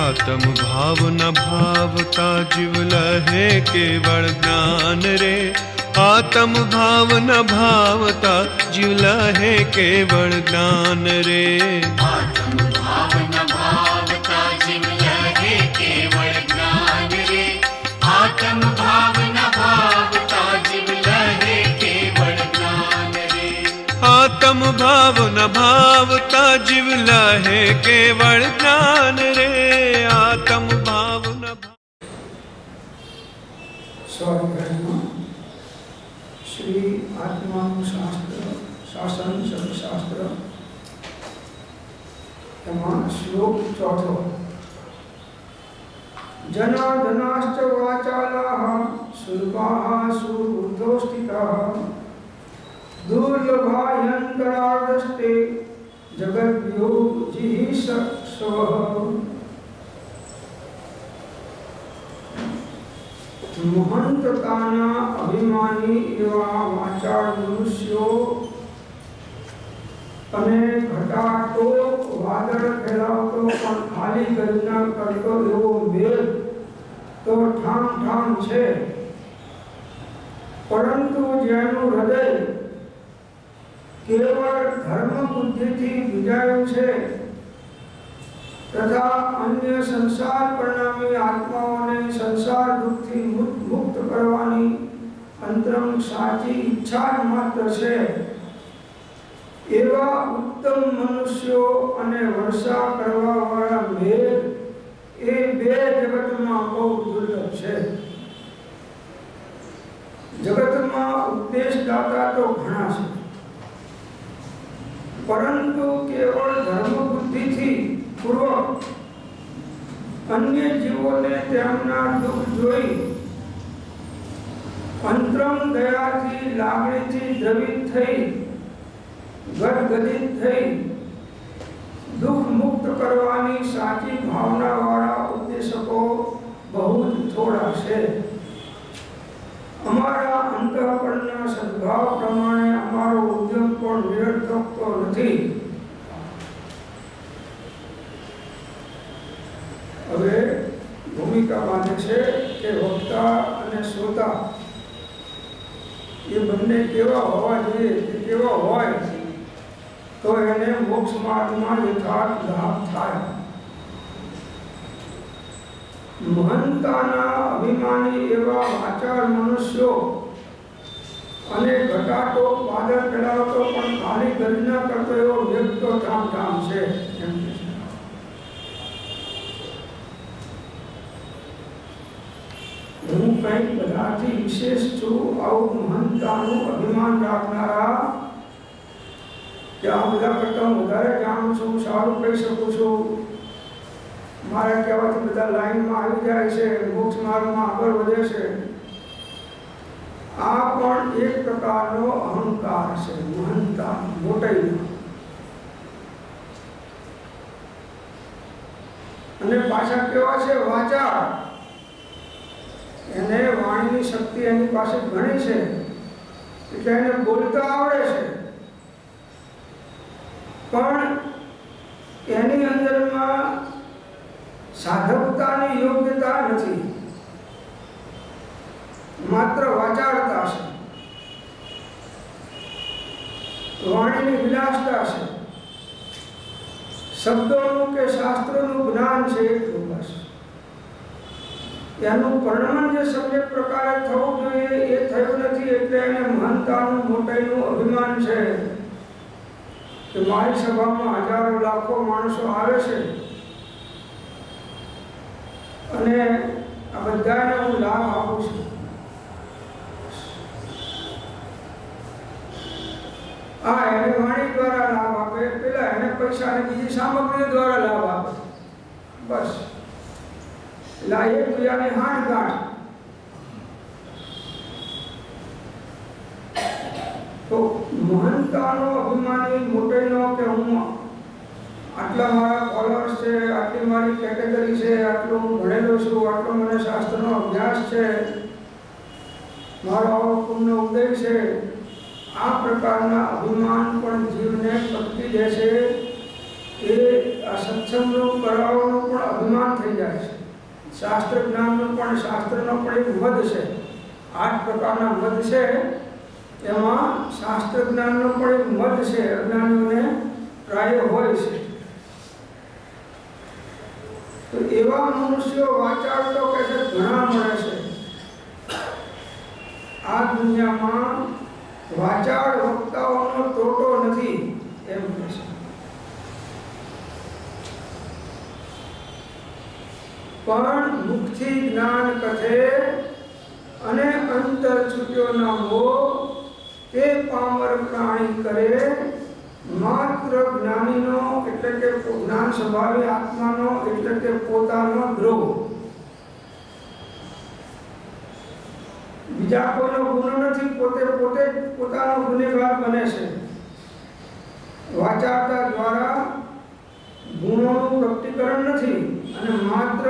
आत्म भाव न भावता जीव लहे केवल ज्ञान रे। आत्म भाव न भावता जीव लहे केवल ज्ञान रे। आत्म भाव न भावता जीव लहे केवल ज्ञान रे। आत्म भाव न भावता जीव लहे केवल ज्ञान रे। आत्म भाव न भावता जीव लहे केवल ज्ञान रे। आत्म भाव न श्री आत्मा शास्त्र शासन शास्त्र श्लोक चौथो। जनार्दनाश्च वाचालाः सुलभाः सुबुद्धोस्थिताः दुर्लभा यन्तरार्धस्ते जगद्योजिः स्वः। महंतताना अभिमानी एवा वाचाळ मनुष्यो અને ઘટાટોપ વાદળ ફેલાવતો પણ ખાલી ગર્જના કરતો એવો વેદ તો ઠામ ઠામ છે, પરંતુ જેનું હૃદય કેવળ ધર્મ બુદ્ધિથી ભીજાયું છે તથા અન્ય સંસાર પરિણામી આત્માઓને સંસાર દુઃખથી મુક્ત કરવાની અંતરંગ સાચી ઈચ્છા જ માત્ર છે, એવા ઉત્તમ મનુષ્યો અને વર્ષા કરવા વાળા મેઘ એ બે જગતમાં બહુ દુર્લભ છે. જગતમાં ઉપદેશદાતા તો ઘણા છે, પરંતુ કેવળ ધર્મ બુદ્ધિથી પૂર્વક અન્ય જીવોને તેમના દુઃખ જોઈ અંતરંગ દયાથી લાગણીથી દ્રવિત થઈ ગદગદિત થઈ દુઃખ મુક્ત કરવાની સાચી ભાવના વાળા ઉપદેશકો બહુ જ થોડા છે. અમારા અંતઃકરણના સદભાવ પ્રમાણે અમારો ઉદ્યમ પણ નિરર્થક તો નથી. હવે ભૂમિકા બાંધે છે કે વક્તા અને શ્રોતા એ બંને કેવા હોવા જોઈએ, કેવા હોય તો એને મોક્ષ માર્ગમાં યથાર્થ લાભ થાય. મહંતાના અભિમાની એવા વાચાળ મનુષ્યો અને ઘટાટોપ વાદળ ફેલાવતો પણ ખાલી ગર્જના કરતો એવો વ્યક્તિ ઠામ ઠામ છે. હું કંઈક બધાથી વિશેષ છું આવું મહંતાનું અભિમાન રાખનારા કે આ બધા કરતા વધારે જાણું છું, સારું કહી શકું છું, મારા કહેવાથી બધા લાઈનમાં આવી જાય છે, મોક્ષ માર્ગમાં આગળ વધે છે, આ પણ એક પ્રકારનો અહંકાર છે. મહંતા મોટાઈનો. અને પાછા કેવા છે વાચાળ, એને વાણીની શક્તિ એની પાસે ઘણી છે, એટલે એને બોલતા આવડે છે, પણ એની અંદરમાં સાધકતાની યોગ્યતા નથી, માત્ર વાચાળતા છે, વાણીની વિલાસતા છે, શબ્દોનું કે શાસ્ત્રોનું જ્ઞાન છે એટલું બસ. એનું પરિણામ જે સમ્યક પ્રકારે થવું જોઈએ એ થયું નથી, એટલે એને મહંતાનું મોટાઈનું અભિમાન છે કે મારી સભામાં હજારો લાખો માણસો આવે છે અને આ બધાને હું લાભ આપું છું. આ એને વાણી દ્વારા લાભ આપે, પેલા એને પૈસા અને બીજી સામગ્રી દ્વારા લાભ આપે, બસ. લાયક બીજાની હાથ ગાંઠ. તો મહંતાનો અભિમાની મોટેનો કે હું આટલા મારા ફોલોઅર્સ છે, આટલી મારી કેટેગરી છે, આટલું હું ભણેલો છું, આટલો મને શાસ્ત્રનો અભ્યાસ છે, મારો આવો પુણ્ય ઉદય છે, આ પ્રકારના અભિમાન પણ જીવને પકડી દે છે. એ આ સત્સંગનું કરાવવાનું પણ અભિમાન થઈ જાય. શાસ્ત્ર જ્ઞાનનો પણ શાસ્ત્રનો પણ એક વધ છે. 8 પ્રકારના વધ છે, એમાં શાસ્ત્ર જ્ઞાનનો પણ એક મત છે, અજ્ઞાનીઓને પ્રાય હોય છે. તો એવા મનુષ્યો વાચાળ તો કે છે ઘણા મળે છે આ દુનિયામાં. વાચાળ વક્તાઓનો ટોટો નથી એમ કહે છે. પણ મુખથી જ્ઞાન કથે અને અંતર છૂટ્યો ના મોહ તે પામર પ્રાણી કરે. માત્ર જ્ઞાનીનો એટલે કે જ્ઞાન સ્વભાવી આત્માનો એટલે કે પોતાનો દ્રોહ. બીજા કોઈનો ગુનો નથી, પોતે પોતાનો ગુનેગાર બને છે. વાચાળતા દ્વારા ગુણોનું પ્રકટીકરણ નથી અને માત્ર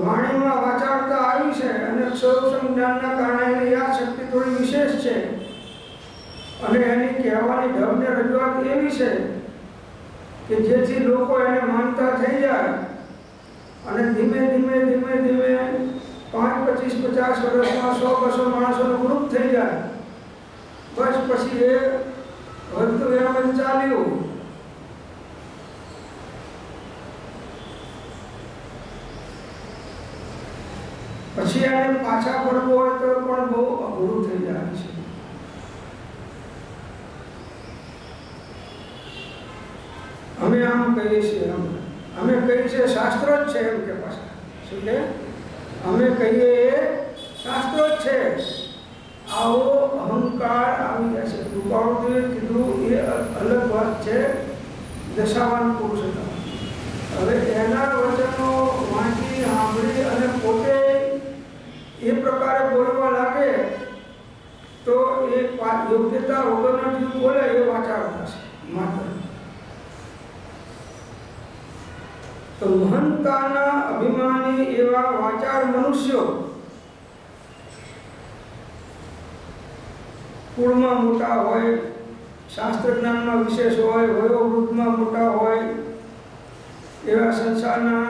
વાણીમાં વાચાળતા આવી છે અને સ્વરૂપ જ્ઞાનના કારણે એની યાદ શક્તિ થોડી વિશેષ છે અને એની કહેવાની ઢબને રજૂઆત એવી છે કે જેથી લોકો એને માનતા થઈ જાય અને ધીમે ધીમે 5, 25, 50 વર્ષમાં 100-200 માણસોનું ગ્રુપ થઈ જાય. બસ પછી એ વધતું એમ ચાલ્યું. પછી એને પાછા ફરવું હોય તો પણ બહુ અઘરું થઈ જાય છે. અમે આમ કહીએ છીએ, અમે કહીએ છીએ શાસ્ત્ર જ છે એમ કે પાછા શું કે અમે કહીએ એ શાસ્ત્ર જ છે. આવો અહંકાર આવી જાય છે. કૃપાળુદેવે કીધું એ અલગ વાત છે, દશાવાન પુરુષ હતા. હવે એના વચનો વાંચી સાંભળી અને પોતે એ પ્રકારે બોલવા લાગે તો એ યોગ્યતા વગરનો જીવ બોલે એ વાચાળ થશે માત્ર. તો મહંતાના અભિમાની એવા વાચાળ મનુષ્યો કુળમાં મોટા હોય, શાસ્ત્ર જ્ઞાનમાં વિશેષ હોય, વયોવૃદ્ધમાં મોટા હોય, એવા સંસારના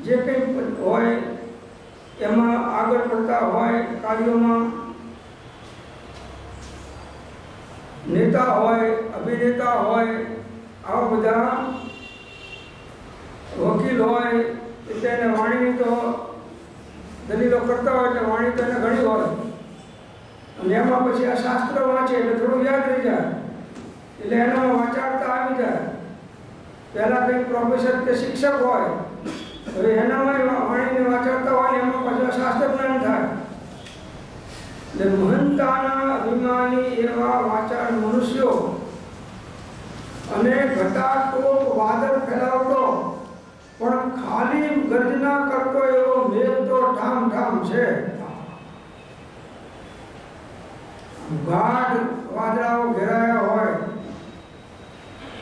જે કંઈ હોય એમાં આગળ પડતા હોય, કાર્યોમાં નેતા હોય, અભિનેતા હોય, આવા બધા વકીલ હોય એટલે એને વાણીની તો દલીલો કરતા હોય એટલે વાણી તો એને ઘણી હોય અને એમાં પછી આ શાસ્ત્ર વાંચે એટલે થોડું યાદ રહી જાય એટલે એનામાં વાચાળતા આવી જાય. પહેલાં કંઈક પ્રોફેસર કે શિક્ષક હોય, હવે એનામાં વાણીને વાચાળતા હોય ને એમાં પાછું શાસ્ત્ર જ્ઞાન થાય. એટલે મહંતાના અભિમાની એવા વાચાળ મનુષ્યો અને ઘટાટોપ વાદળ ફેલાવતો પણ ખાલી ગર્જના કરતો એવો મેઘ તો ઠામ ઠામ છે. ગાઢ વાદળાઓ ઘેરાયા હોય,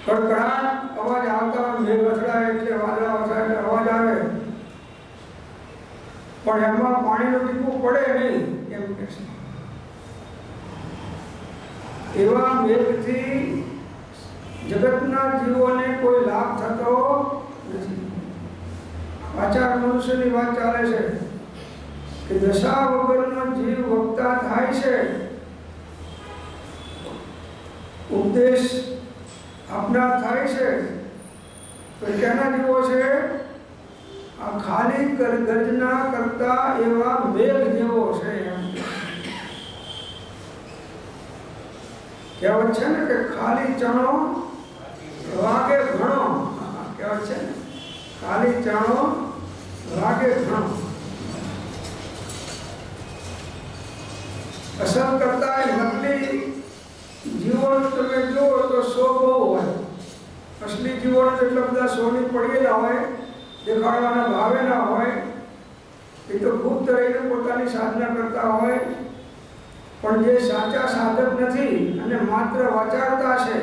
કડકડાટ અવાજ આવતા હોય, મેઘ અથડાય એટલે વાદળા અથડાય એટલે અવાજ આવે પણ એમાં પાણીનું ટીપું પડે નહીં એમ કે છે. એવા મેઘથી જગતના જીવોને કોઈ લાભ થતો નથી. વાચાળ મનુષ્યની વાત ચાલે છે કે દશા વગરનો જીવ વક્તા થાય છે, ઉપદેશ આપનાર થાય છે તો કેના જેવો છે? આ ખાલી ગર્જના કરતા એવા મેઘ જેવો છે. કહેવત છે ને કે ખાલી ચણો વાગે ઘણો. કહેવત છે ને ખાલી ચણો વાગે ઘણો. અસલ કરતા નકલી જીવન તમે જુઓ તો 100 બહુ હોય. અસલી જીવન એટલા બધા 100ની પડેલા હોય, દેખાડવાના ભાવે ના હોય. એ તો ગુપ્ત રહીને પોતાની સાધના કરતા હોય પણ જે સાચા સાધક નથી અને માત્ર વાચાળતા છે,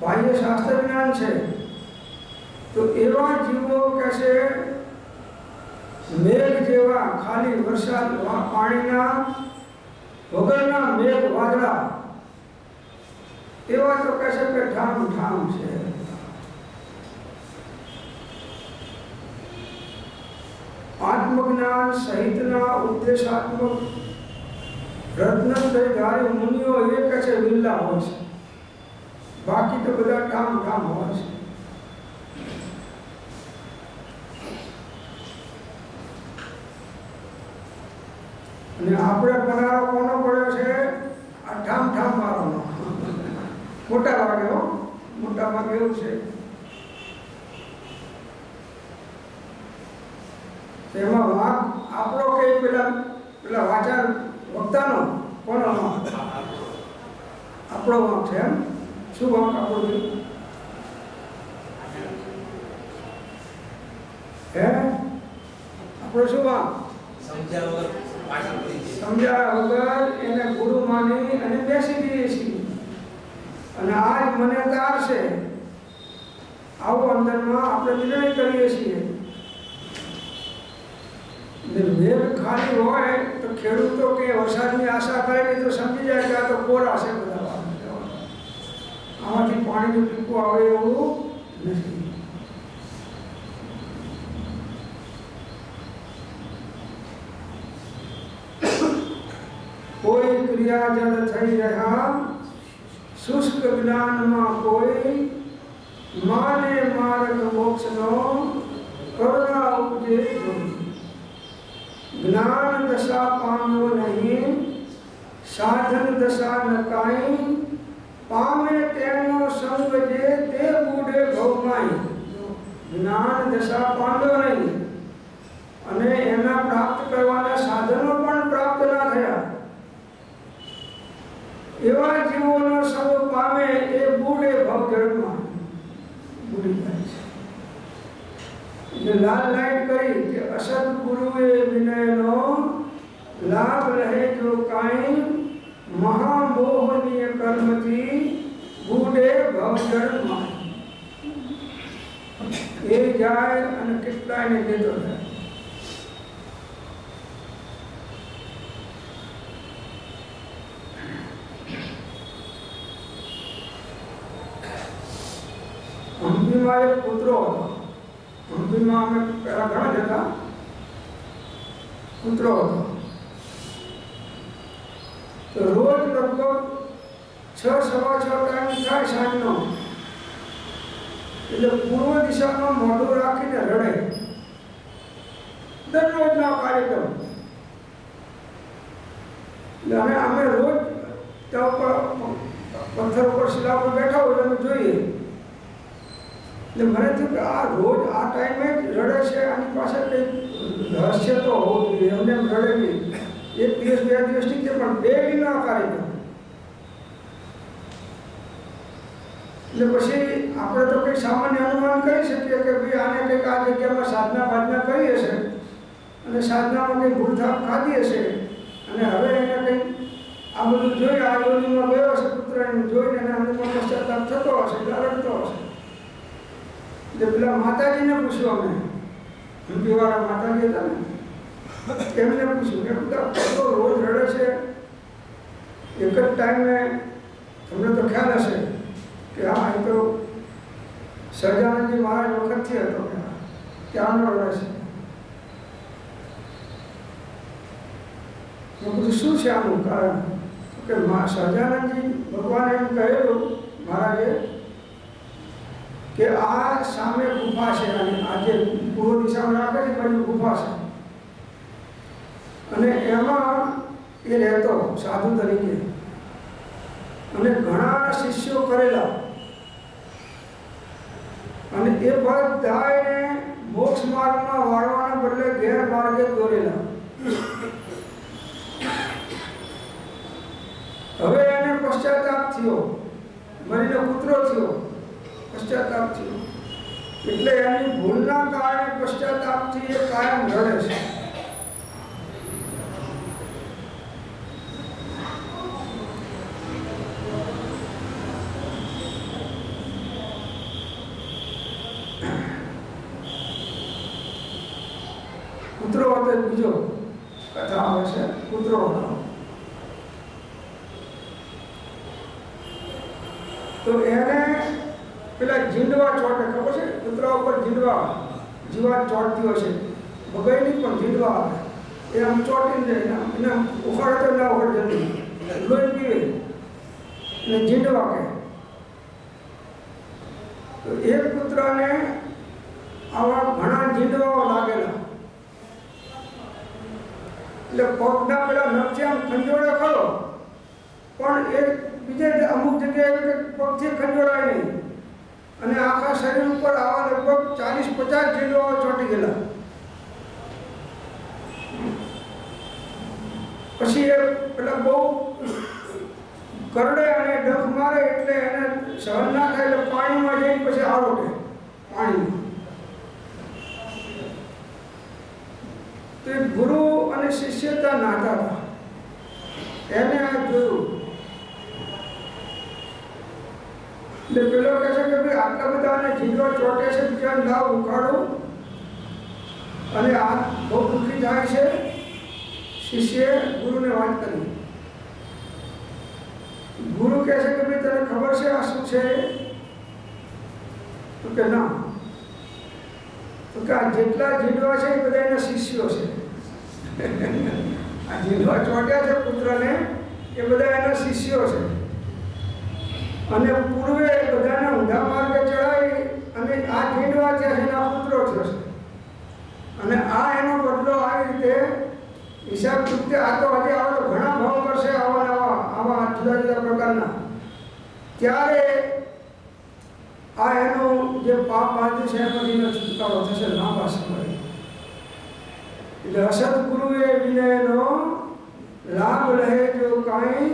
બાહ્ય શાસ્ત્ર જ્ઞાન છે, તો એવા જીવો કહેશે મેઘ જેવા ખાલી વરસાદ પાણીના વગરના મેઘ વાદળા એવા તો કહેશે કે ઠામ ઠામ છે. આત્મ આત્મજ્ઞાન સહિતના ઉદ્દેશાત્મક રત્નધારી મુનિઓ એક છે વિરલા હોય છે, બાકી તો બધા ટામ હોય છે. અને આપણે પનારો કોનો પડ્યો છે? આ ઠામ વાળાનો. મોટા ભાગે મોટા ભાગે એવું છે. એમાં વાંક આપણો કે પેલા વાચાર વક્તાનો કોનો વાંક? આપણો વાંક છે. એમ શું વાંક આપણો છે? હે આપણો શું વાંક? સમજાવ્યા વગર એને ગુરુ માની અને બેસી જઈએ છીએ. અને આજ મને તારશે આવો અંદરમાં આપણે નિર્ણય કરીએ છીએ. વેલ ખાલી હોય તો ખેડૂતો કે વરસાદની આશા કરે નહીં તો સમજી જાય કે આ તો કોરા છે બધા. આમાંથી પાણીનું ટીપું આવે એવું નથી. કોઈ ક્રિયા જળ થઈ રહ્યા શુષ્ક જ્ઞાનમાં કોઈ માને માર્ગ મોક્ષનો કરુણા ઉપજે જોઈ. જ્ઞાન દશા પામ્યો નહીં સાધન દશા ન કાંઈ પામે તેનો સંગ જે તે બુડે ભવમાય. જ્ઞાન દશા પામ્યો નહીં અને એના પ્રાપ્ત કરવાના સાધનો પણ પ્રાપ્ત ના થયા એવા જીવોનો સંગ પામે એ બુડે ભવજળમાં બુડી જાય છે. લાલ લાઈટ કરી કે અસદ ગુરુએ વિનયનો લાભ રહે જો કાંઈ મહામોહનીય કર્મથી બુડે ભવજળમાં. એ જાય અને કેટલાયને દેતો જાય. હમ્પીમાં એક કૂતરો હતો. હમ્પીમાં અમે પહેલા ઘણા જતા. કૂતરો હતો તો રોજ લગભગ 6 સવા 6 ટાઈમ થાય સાંજનો એટલે પૂર્વ દિશામાં મોઢું રાખીને રડે. દરરોજના કાર્યક્રમ. એટલે અમે રોજ ત્યાં ઉપર પથ્થર ઉપર શિલા ઉપર બેઠા હોય અમે જોઈએ. એટલે મને થયું કે આ રોજ આ ટાઈમે જ રડે છે, આની પાસે કંઈક રહસ્ય તો હોવું જોઈએ. એમને એમ રડે નહીં. એક દિવસ 2 દિવસ ઠીક છે પણ ડેલીનો કાર્યક્રમ. એટલે પછી આપણે તો કંઈક સામાન્ય અનુમાન કરી શકીએ કે ભાઈ આને કંઈક આ જગ્યામાં સાધના બાધના કરી હશે અને સાધનામાં કંઈક ભૂલથાપ ખાધી હશે અને હવે એને કંઈક આ બધું જોઈ આ યોનિમાં ગયો હશે પુત્ર એને જોઈને એને અનુમાન પશ્ચાતાપ થતો હશે, રડતો હશે. એટલે પેલા માતાજીને પૂછ્યું અમે હમ્પીવાળા માતાજી હતા ને એમને પૂછ્યું કે બધા રોજ રડે છે એક જ ટાઈમે. તમને તો ખ્યાલ હશે કે હા એ તો સહજાનંદજી મહારાજ વખતથી હતો ત્યાંનો રડે છે. મેં બધું શું છે આનું કારણ કે સહજાનંદજી ભગવાને એમ કહેલું મહારાજે કે આ સામે ગુફા છે અને આ જે પૂર્વ દિશામાં રાખે છે બાજુ ગુફા છે અને એમાં એ રહેતો સાધુ તરીકે અને ઘણા શિષ્યો કરેલા અને એ બધાને મોક્ષ માર્ગમાં વાળવાના બદલે ગેરમાર્ગે દોરેલા. હવે એને પશ્ચાતાપ થયો, મરીનો કૂતરો થયો, પશ્ચાતાપ થયો એટલે એની ભૂલના કારણે પશ્ચાતાપથી એ કાયમ રડે છે. કૂતરો હતો બીજો કથા આવે છે. કૂતરો હતો તો એને પેલા જીંડવા ચોટે, ખબર છે? કૂતરા ઉપર જીંડવા જીવાત ચોટતી હોય છે બગાઈની પણ જીંડવા આવે એ આમ ચોટીને જાય એને ઉખાડે તો ના ઉખાડે જલ્દી લોહી પીવે અને જીંડવા કહે. તો એક પુત્રને આવા ઘણા જીંડવાઓ લાગેલા એટલે પગના પેલા નખથી આમ ખંજોળે ખરો પણ એ બીજે અમુક જગ્યાએ પગથી ખંજોળાય નહીં અને આખા શરીર ઉપર આવા લગભગ 40-50 જીંડવાઓ ચોંટી ગયેલા. પછી એ પેલા બહુ કરડે અને ડંખ મારે એટલે એને સહન ના થાય એટલે પાણીમાં જઈને પછી આરોટે પાણીમાં. તો એ ગુરુ અને શિષ્યતા નાતા હતા એને આ જોયું એટલે પેલો કહે છે કે ભાઈ આટલા બધાને જીંડવા ચોટે છે બીજા લાવ ઉખાડું અને આ બહુ દુઃખી થાય છે. શિષ્યએ ગુરુને વાત કરી. ગુરુ કહે છે કે ભાઈ તને ખબર છે આ શું છે? તો કે ના. તો કે આ જેટલા જીંડવા છે એ બધા એના શિષ્યો છે. આ જીંડવા ચોટ્યા છે પુત્રને એ બધા એના શિષ્યો છે અને પૂર્વે બધાને ઊંધા માર્ગે ચડાવી અને આ જીંડવા છે એના પુત્રો થશે અને આ એનો બદલો આવી રીતે હિસાબ ચૂકતે. આ તો હજી આવા તો ઘણા ભાવ કરશે આવા જુદા જુદા પ્રકારના. ત્યારે આ એનું જે પાપ બાંધ્યું છે એનો છુટકારો થશે લાંબા સમય. એટલે અસદગુરુએ વિનયનો લાભ રહે જો કાંઈ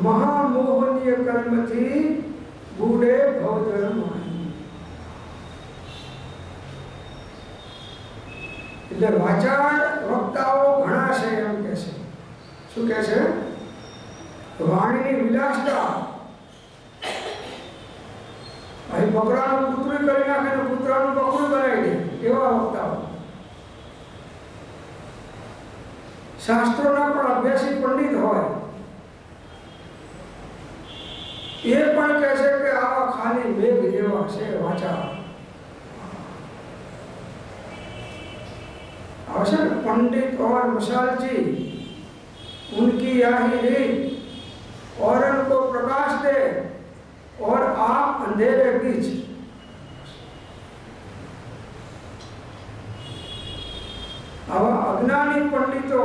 મહામોહનીય કર્મથી બુડે ભવજળ માહી. એટલે વાચાળ વક્તાઓ ઘણા છે એમ કહે છે. શું કહે છે? વાણીની વિલાસતા. અહીં બકરાનું કૂતરું કરી નાખે ને કૂતરાનું બકરું બનાવી દે એવા વક્તાઓ. શાસ્ત્રોના પણ અભ્યાસી પંડિત હોય એ પણ કહે છે કે આવા ખાલી મેઘ જેવા છે વાચા. आवश्यक पंडित और मशाल जी उनकी यही रीत औरन को प्रकाश दे और आप अंधेरे बीच. आवा अज्ञानी पंडितो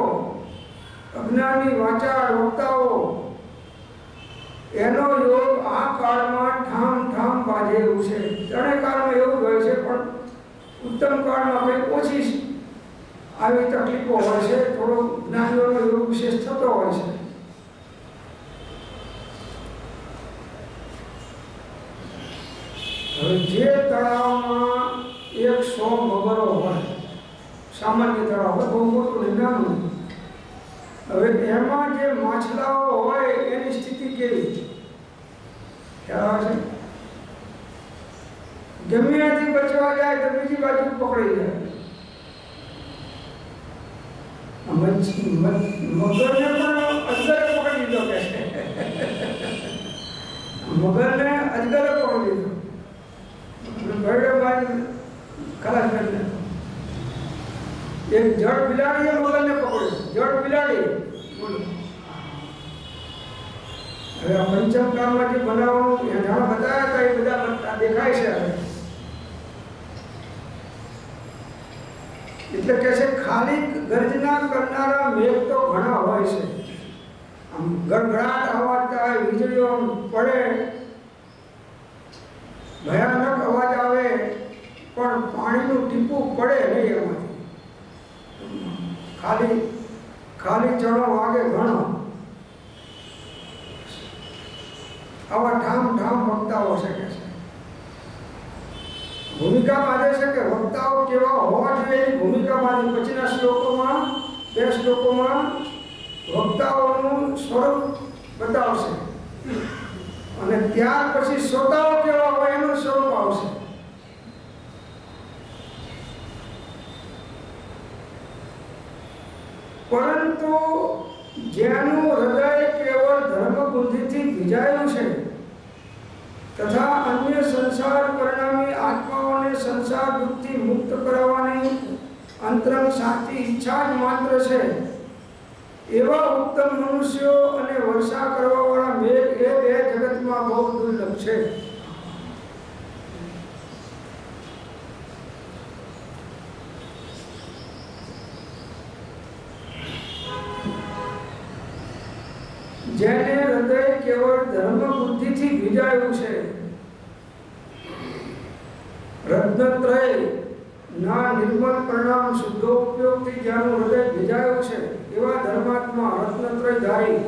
अज्ञानी वाचाळ वक्ताओ એનો યોગ આ કાળમાં ઠામ ઠામ બાજે એવું છે. ત્રણેય કાળમાં એવું હોય છે પણ ઉત્તમ કાળમાં કંઈક ઓછી આવી તકલીફો હોય છે. થોડો જ્ઞાનીઓનો યોગ વિશેષ થતો હોય છે. હવે જે તળાવમાં 100 મગરો હોય સામાન્ય તળાવ બહુ મોટું નાનું. હવે એમાં જે માછલાઓ હોય એની સ્થિતિ કેવી ખ્યાલ છે? ગમે ત્યાંથી બચવા જાય તો બીજી બાજુ પકડી જાય. મગરને પણ અજગરે પકડી લીધો કે છે. મગરને અજગરે પકડી લીધો ભરડે બાજુ ખલાસ કરી દીધો. એક જળ બિલાડીએ મગરને પકડ્યો. જળ બિલાડી બોલો. હવે આ પંચમ કાળમાં જે બનાવો જાણ બતાવ્યા હતા એ બધા દેખાય છે. હવે એટલે કે છે ખાલી ગર્જના કરનારા મેઘ તો ઘણા હોય છે. આમ ગડગડાટ અવાજ થાય, વીજળીઓ પડે, ભયાનક અવાજ આવે પણ પાણીનું ટીપું પડે નહીં એમાંથી. ખાલી ચણો વાગે ઘણો. આવા ઠામ ઠામ વક્તાઓ છે કે છે. ભૂમિકા બાંધે છે કે વક્તાઓ કેવા હોવા જોઈએ એની ભૂમિકા બાંધી. પછીના શ્લોકોમાં 2 શ્લોકોમાં વક્તાઓનું સ્વરૂપ બતાવશે અને ત્યાર પછી શ્રોતાઓ કેવા હોય એનું સ્વરૂપ આવશે. પરંતુ જેનું હૃદય કેવળ ધર્મ બુદ્ધિથી ભીજાયેલું છે તથા અન્ય સંસાર પરિણામી આત્માઓને સંસાર દુઃખથી મુક્ત કરાવવાની અંતરંગ સાચી ઈચ્છા જ માત્ર છે એવા ઉત્તમ મનુષ્યો અને વર્ષા કરવાવાળા મેઘ એ બે જગતમાં બહુ દુર્લભ છે. જેને હૃદય કેવળ ધર્મ બુદ્ધિથી ભીજાયું છે, રત્નત્રય ના નિર્મળ પરિણામ શુદ્ધોપયોગથી જેનું હૃદય ભીજાયું છે એવા ધર્માત્મા રત્નત્રય ધારી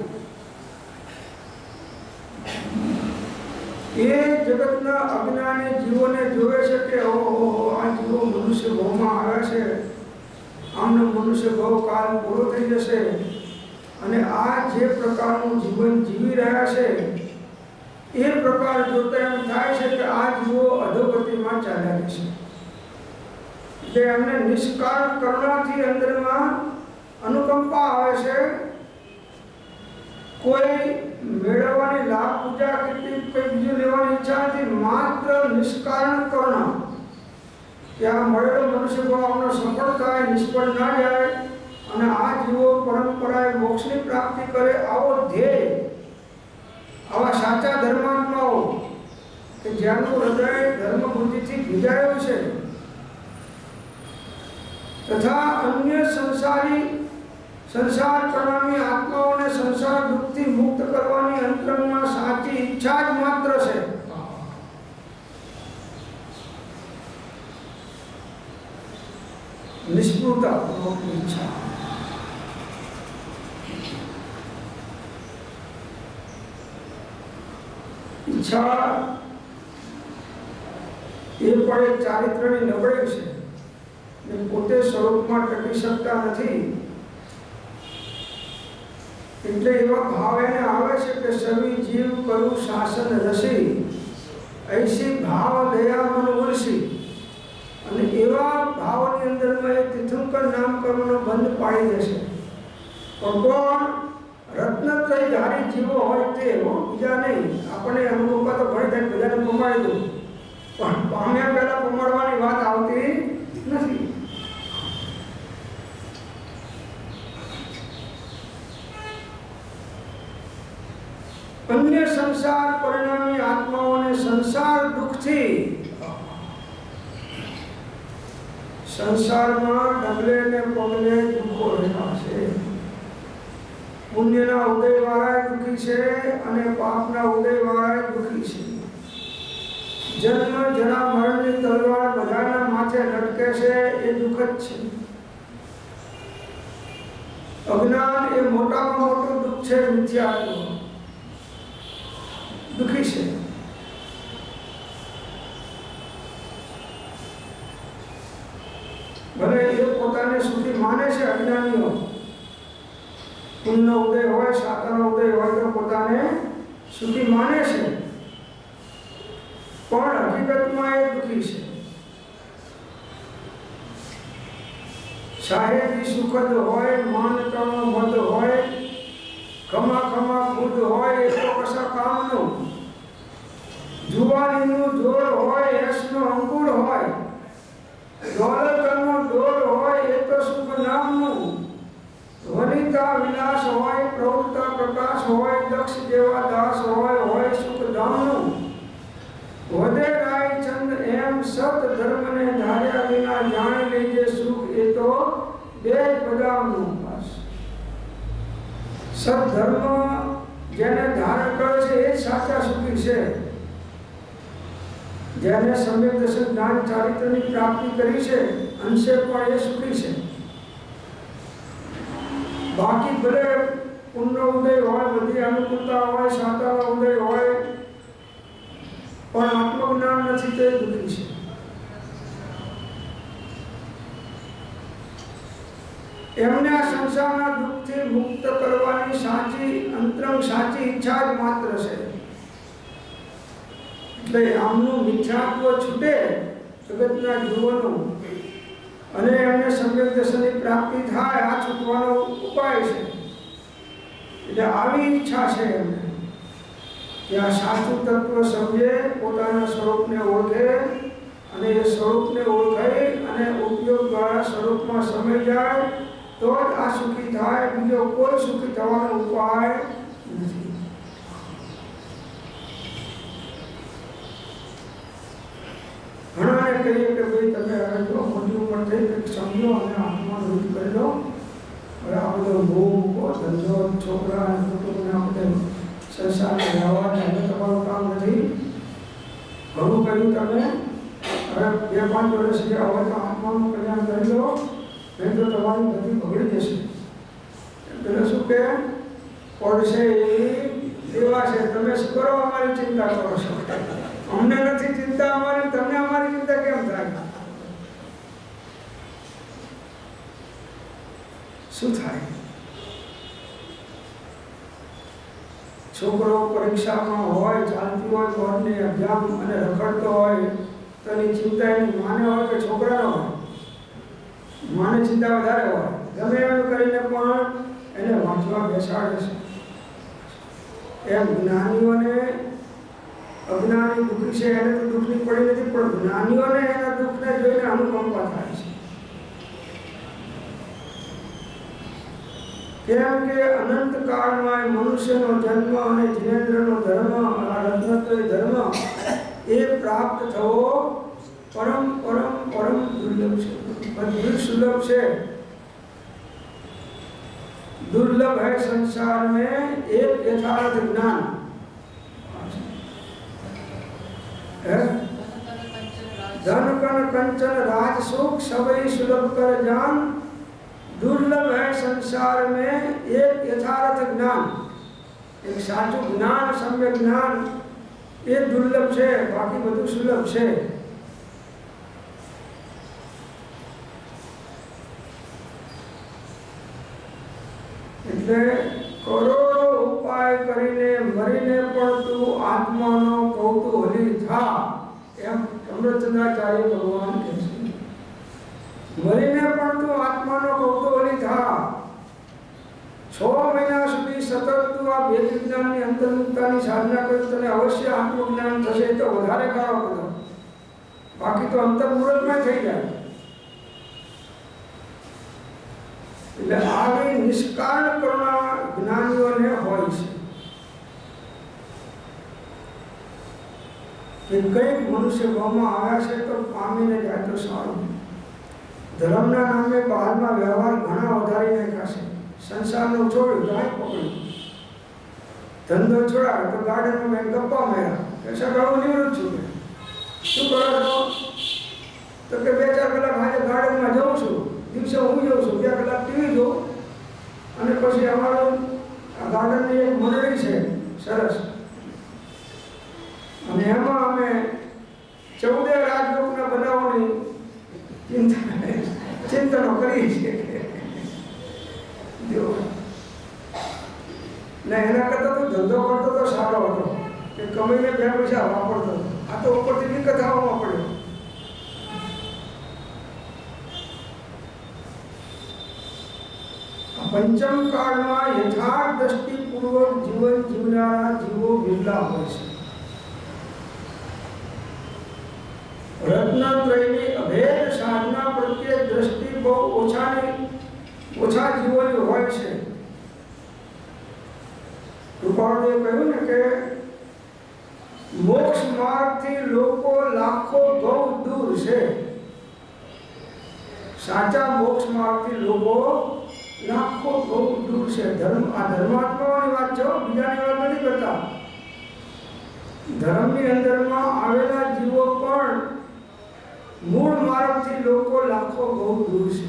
એ જગતના અજ્ઞાની જીવોને જોવે છે કે ઓહો આ જીવો મનુષ્ય ભાવમાં આવ્યા છે, આમનો મનુષ્ય ભાવ કાળ પૂરો થઈ જશે અને આ જે પ્રકારનું જીવન જીવી રહ્યા છે એ પ્રકાર જોતા એમ થાય છે કે આ જીવો અધોગતિમાં ચાલ્યા જશે. એટલે એમને નિષ્કારણ કરવાથી અંદરમાં અનુકંપા આવે છે. કોઈ મેળવવાની લાભ પૂજા કીર્તિ કોઈ બીજું લેવાની ઈચ્છા નથી, માત્ર નિષ્કારણ કરુણા કે આ મળેલો મનુષ્ય ભાવનો સફળ થાય, નિષ્ફળ ના જાય અને આ જીવો પરંપરાએ મોક્ષની પ્રાપ્તિ કરે આવો ધ્યેય આવા સાચા ધર્માત્માઓ કે જેનું હૃદય ધર્મ બુદ્ધિથી ભીજાયું છે તથા અન્ય સંસાર પ્રણામી આત્માઓને સંસાર દુઃખથી મુક્ત કરવાની અંતરંગમાં સાચી ઈચ્છા જ માત્ર છે. નિષ્પૃતા પૂર્વકની ઈચ્છા. ઈચ્છા એ પણ એક ચારિત્રની નબળાઈ છે ને પોતે સ્વરૂપમાં ટકી શકતા નથી. એટલે એવા ભાવ એને આવે છે કે સવી જીવ કરું શાસન રસી ऐसी ભાવ દયા મન વર્ષી અને એવા ભાવની અંદરમાં એ તીર્થંકર નામકરણનો બંધ પાડી દેશે. પણ કોણ? રત્નત્રય ધારી જીવો હોય તે, બીજા નહીં. આપણે અનુકંપા તો ઘણી થાય, બધાને પમાડી દઉં, પણ પામ્યા પહેલા પમાડવાની વાત આવતી નથી. અન્ય સંસાર પરિણામી આત્માઓને સંસાર દુઃખથી સંસારમાં ડગલે ને પગલે દુઃખો રહ્યા છે. પુણ્યના ઉદયવાળા દુઃખી છે અને પાપના ઉદયવાળા દુઃખી છે. જન્મ જરા મરણની તલવાર બધાના માથે લટકે છે એ દુઃખ જ છે. અજ્ઞાન એ મોટામાં મોટું દુઃખ છે. મિથ્યાત્વ દુઃખી છે. ભલે એ પોતાને સુખી માને છે. અજ્ઞાનીઓ પુણ્યનો ઉદય હોય, સાતાનો ઉદય હોય તો પોતાને સુખી માને છે, પણ હકીકતમાં એ દુઃખી છે. સાહેબી સુખદ હોય, માનતાનો મદ હોય, ખમા ખમા ખુદ હોય એ તો કશા કામનું. જુવાનીનું જોર હોય, યશનો અંકુર હોય, દોલતનો દોર હોય એ તો સુખ નામનું. વનિતા વિલાસ હોય, પ્રવૃત્તા પ્રકાશ હોય, દક્ષ જેવા દાસ હોય સુખ ધામનું. વધે રાય ચંદ એમ સત ધર્મને ધાર્યા વિના જાણી લેજે સુખ એ તો બે પદામનું. બસ સદધર્મ જેને ધારણ કરે છે એ સાચા સુખી છે. જેને સમ્યક દર્શન જ્ઞાન ચારિત્રની પ્રાપ્તિ કરી છે અંશે પણ એ સુખી છે. બાકી ભલે પુણ્યનો ઉદય હોય, બધી અનુકૂળતા હોય, સાતાનો ઉદય હોય, પણ આત્મજ્ઞાન નથી તે દુઃખી છે. એમને આ સંસારના દુઃખથી મુક્ત કરવાની સાચી અંતરંગ સાચી ઈચ્છા જ માત્ર છે. એટલે આમનું મિથ્યાત્વ છૂટે જગતના જીવોનું અને એમને સમ્યક દર્શનની પ્રાપ્તિ થાય, આ છૂટવાનો ઉપાય છે. એટલે આવી ઈચ્છા છે એમને કે આ સાચું તત્વ સમજે, પોતાના સ્વરૂપને ઓળખે અને એ સ્વરૂપને ઓળખાઈ અને ઉપયોગ સંયોગ દ્વારા સ્વરૂપમાં સમાઈ જાય તો જ આ સુખી થાય, બીજો કોઈ સુખી થવાનો ઉપાય નથી. ઘણાને કહીએ કે ભાઈ તમે હવે જો મોટી ઉંમર થઈ કંઈક સમજો અને આત્માનું રૂપ કરી લો. હવે આ બધો ભૂખ, ધંધો, છોકરા અને કુટુંબને આ બધે સંસારને રહેવાને હવે તમારું કામ નથી. ઘણું કર્યું તમે, હવે 2-5 વર્ષ ગયા, હવે તો આત્માનું કલ્યાણ કરી લો, નહીં તો તમારી ગતિ બગડી જશે. એટલે શું કે પડશે એવા છે, તમે શું કરો, અમારી ચિંતા કરો છો. અમને નથી ચિંતા અમારી, તમને અમારી ચિંતા કેમ થાય? શું થાય? છોકરો પરીક્ષામાં હોય, ચાલતી હોય બોર્ડની એક્ઝામ અને રખડતો હોય તો એની ચિંતા એની માને હોય કે છોકરાનો હોય? માને ચિંતા વધારે હોય. ગમે એમ કરીને પણ એને વાંચવા બેસાડે છે. એમ જ્ઞાનીઓને અજ્ઞાની દુઃખી છે એને તો દુઃખની પડી નથી, પણ જ્ઞાનીઓને એના દુઃખને જોઈને અનુકંપા થાય છે. કેમ કે અનંત કાળમાં મનુષ્યનો જન્મ અને જીનેન્દ્રનો ધર્મ, આ રત્નત્રય ધર્મ એ પ્રાપ્ત થવો પરમ પરમ પરમ દુર્લભ છે, અદ્ભુત સુલભ છે. दुर्लभ है संसार में एक यथार्थ ज्ञान. धन कन कंचन राज सुख सबई सुलभ कर जान. दुर्लभ है संसार में एक यथार्थ ज्ञान. एक साचું જ્ઞાન, સમ્યક જ્ઞાન એ દુર્લભ છે, બાકી બધું સુલભ છે. એટલે કરોડો ઉપાય કરીને મરીને પણ તું આત્માનો કૌતૂહલી થા, એમ અમૃતચંદ્રાચાર્ય ભગવાન કહે છે. મરીને પણ તું આત્માનો કૌતૂહલી થા. 6 મહિના સુધી સતત તું આ ભેદ વિજ્ઞાનની અંતર્મુક્તાની સાધના કરી, તને અવશ્ય આત્મજ્ઞાન થશે. તો વધારે ગાળો બધો, બાકી તો અંતર્મુહૂર્તમાં થઈ જાય. એટલે આવી નિષ્કારણ કરુણા જ્ઞાનીઓને હોય છે કે કંઈક મનુષ્ય ભાવમાં આવ્યા છે તો પામીને જાય તો સારું. ધર્મના નામે બહારના વ્યવહાર ઘણા વધારી નાખ્યા છે. સંસારનું છોડ્યું તો હાથ પકડ્યું, ધંધો છોડાયો તો ગાર્ડનમાં મેં ગપ્પા માર્યા કે સાહેબ હું નિવૃત્ત છું. શું કરો છો? તો કે 2-4 કલાક આજે ગાર્ડનમાં જાઉં છું, દિવસે હું જાઉં છું, 2 કલાક ટીવી જોઉં, અને પછી અમારો ગાર્ડનની એક મંડળી છે સરસ, અને એમાં અમે 14 રાજલોકના બનાવવાની ચિંતનો કરીએ છીએ. ને એના કરતાં તો ધંધો કરતો તો સારો હતો કે કમીને 2 પૈસા વાપરતો. આ તો ઉપરથી બી કથાઓમાં પડ્યો. પંચમ કાળમાં યથાર્થ દ્રષ્ટિપૂર્વક જીવન જીવનારા જીવો વિરલા હોય છે. રત્નત્રયની અભેદ સાધના પ્રત્યે દ્રષ્ટિ બહુ ઓછા જીવોની હોય છે. રૂપાળાએ કહ્યું ને કે મોક્ષ માર્ગથી લોકો લાખો ગૌ દૂર છે. સાચા મોક્ષ માર્ગથી લોકો લાખો બહુ દૂર છે. આ ધર્માત્માઓની વાત છે, બીજાની વાત નથી કરતા. ધર્મની અંદરમાં આવેલા જીવો પણ મૂળ માર્ગથી લોકો લાખો બહુ દૂર છે.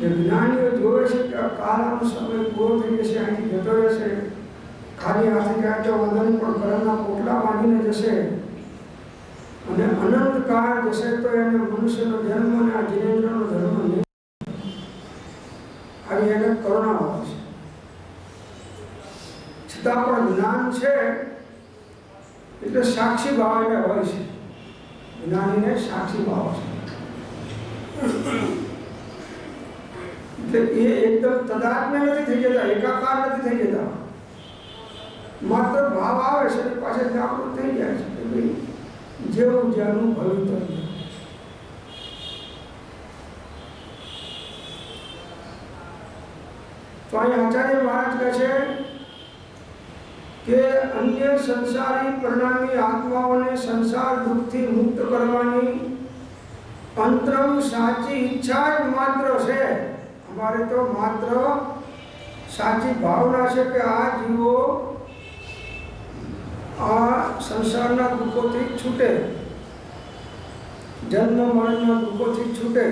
જ્ઞાનીઓ જોવે છે કે કાળનો સમય પૂરો થઈ જશે, અહીંથી જતો રહેશે, ખાલી હાથે જાય તો વદન પણ ઘરના પોટલા બાંધીને જશે, અને અનંત કાળ જશે તો એને મનુષ્યનો જન્મ અને આ જીનેન્દ્રનો ધર્મ નહીં. આવી એને કરુણા હોય છે. છતાં પણ જ્ઞાન છે એટલે સાક્ષી ભાવ એને હોય છે. જ્ઞાનીને સાક્ષી ભાવ છે. એટલે એ એકદમ તદાત્મ્ય નથી થઈ જતા, એકાકાર નથી થઈ જતા. માત્ર ભાવ આવે છે પાછળ જાગૃત થઈ જાય છે. જેવું જેનું ભવિતવ્ય. તો અહીં આચાર્ય મહારાજ કહે છે કે અન્ય સંસારી પરિણામી આત્માઓને સંસાર દુઃખથી મુક્ત કરવાની અંતરમ સાચી ઈચ્છા જ માત્ર છે. અમારે તો માત્ર સાચી ભાવના છે કે આ જીવો આ સંસારના દુઃખોથી છૂટે, જન્મ મરણના દુઃખોથી છૂટે.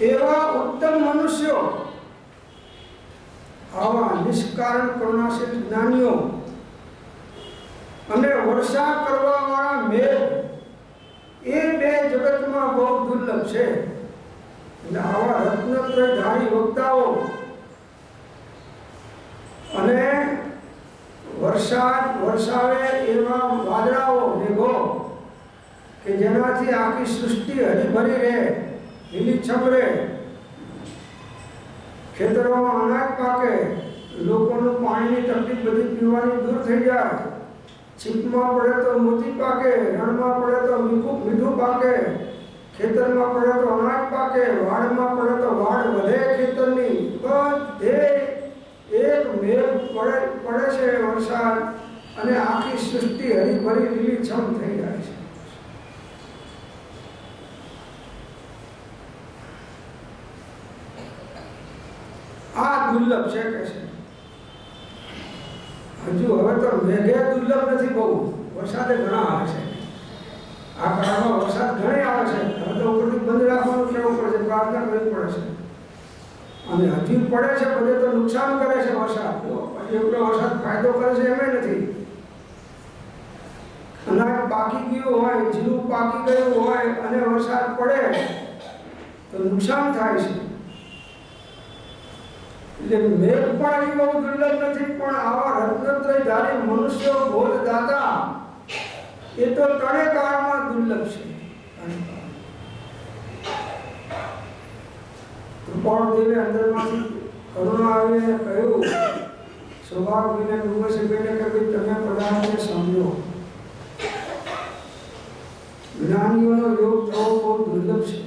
એવા ઉત્તમ મનુષ્યો, આવા નિષ્કારણ કરુણાશીલ જ્ઞાનીઓ અને વર્ષા કરવા વાળા મેઘ, એ બે જગતમાં બહુ દુર્લભ છે. એટલે આવા રત્નત્રયધારી વક્તાઓ અને વરસાવે એવા વાદળાઓ, મેઘો કે જેનાથી આખી સૃષ્ટિ હરીભરી રહે, લીલીછમ રહે, ખેતરોમાં અનાજ પાકે, લોકોનું પાણીની તકલીફ બધી પીવાની દૂર થઈ જાય, છીપમાં પડે તો મોતી પાકે, રણમાં પડે તો મીઠું પાકે, ખેતરમાં પડે તો અનાજ પાકે, વાડમાં પડે તો વાડ વધે ખેતરની. બધે એક મેઘ પડે છે વરસાદ, અને આખી સૃષ્ટિ હરીભરી લીલીછમ થઈ જાય છે. આ દુર્લભ છે કે છે. હજુ હવે તો મેઘે દુર્લભ નથી, બહુ વરસાદે ઘણા આવે છે. આ કાળમાં વરસાદ ઘણી આવે છે. હવે તો ઉપરથી બંધ રાખવાનું કેવું પડે છે, પ્રાર્થના કરવી પડે છે. અને હજી પડે છે, બધે તો નુકસાન કરે છે વરસાદ. પછી એટલો વરસાદ ફાયદો કરે છે એમ નથી. અનાજ પાકી ગયું હોય, જીરું પાકી ગયું હોય અને વરસાદ પડે તો નુકસાન થાય છે. એટલે મેઘ પણ એ બહુ દુર્લભ નથી, પણ આવા રત્નત્રયધારી મનુષ્યો, બોધદાતા, એ તો ત્રણે કાળમાં દુર્લભ છે. કૃપાળદેવે અંદરમાંથી કરુણા આવીને કહ્યું સૌભાગ્યને ઉર્વશીબેને કે ભાઈ તમે પદાર્થને સમજો. જ્ઞાનીઓનો યોગ થવો બહુ દુર્લભ છે.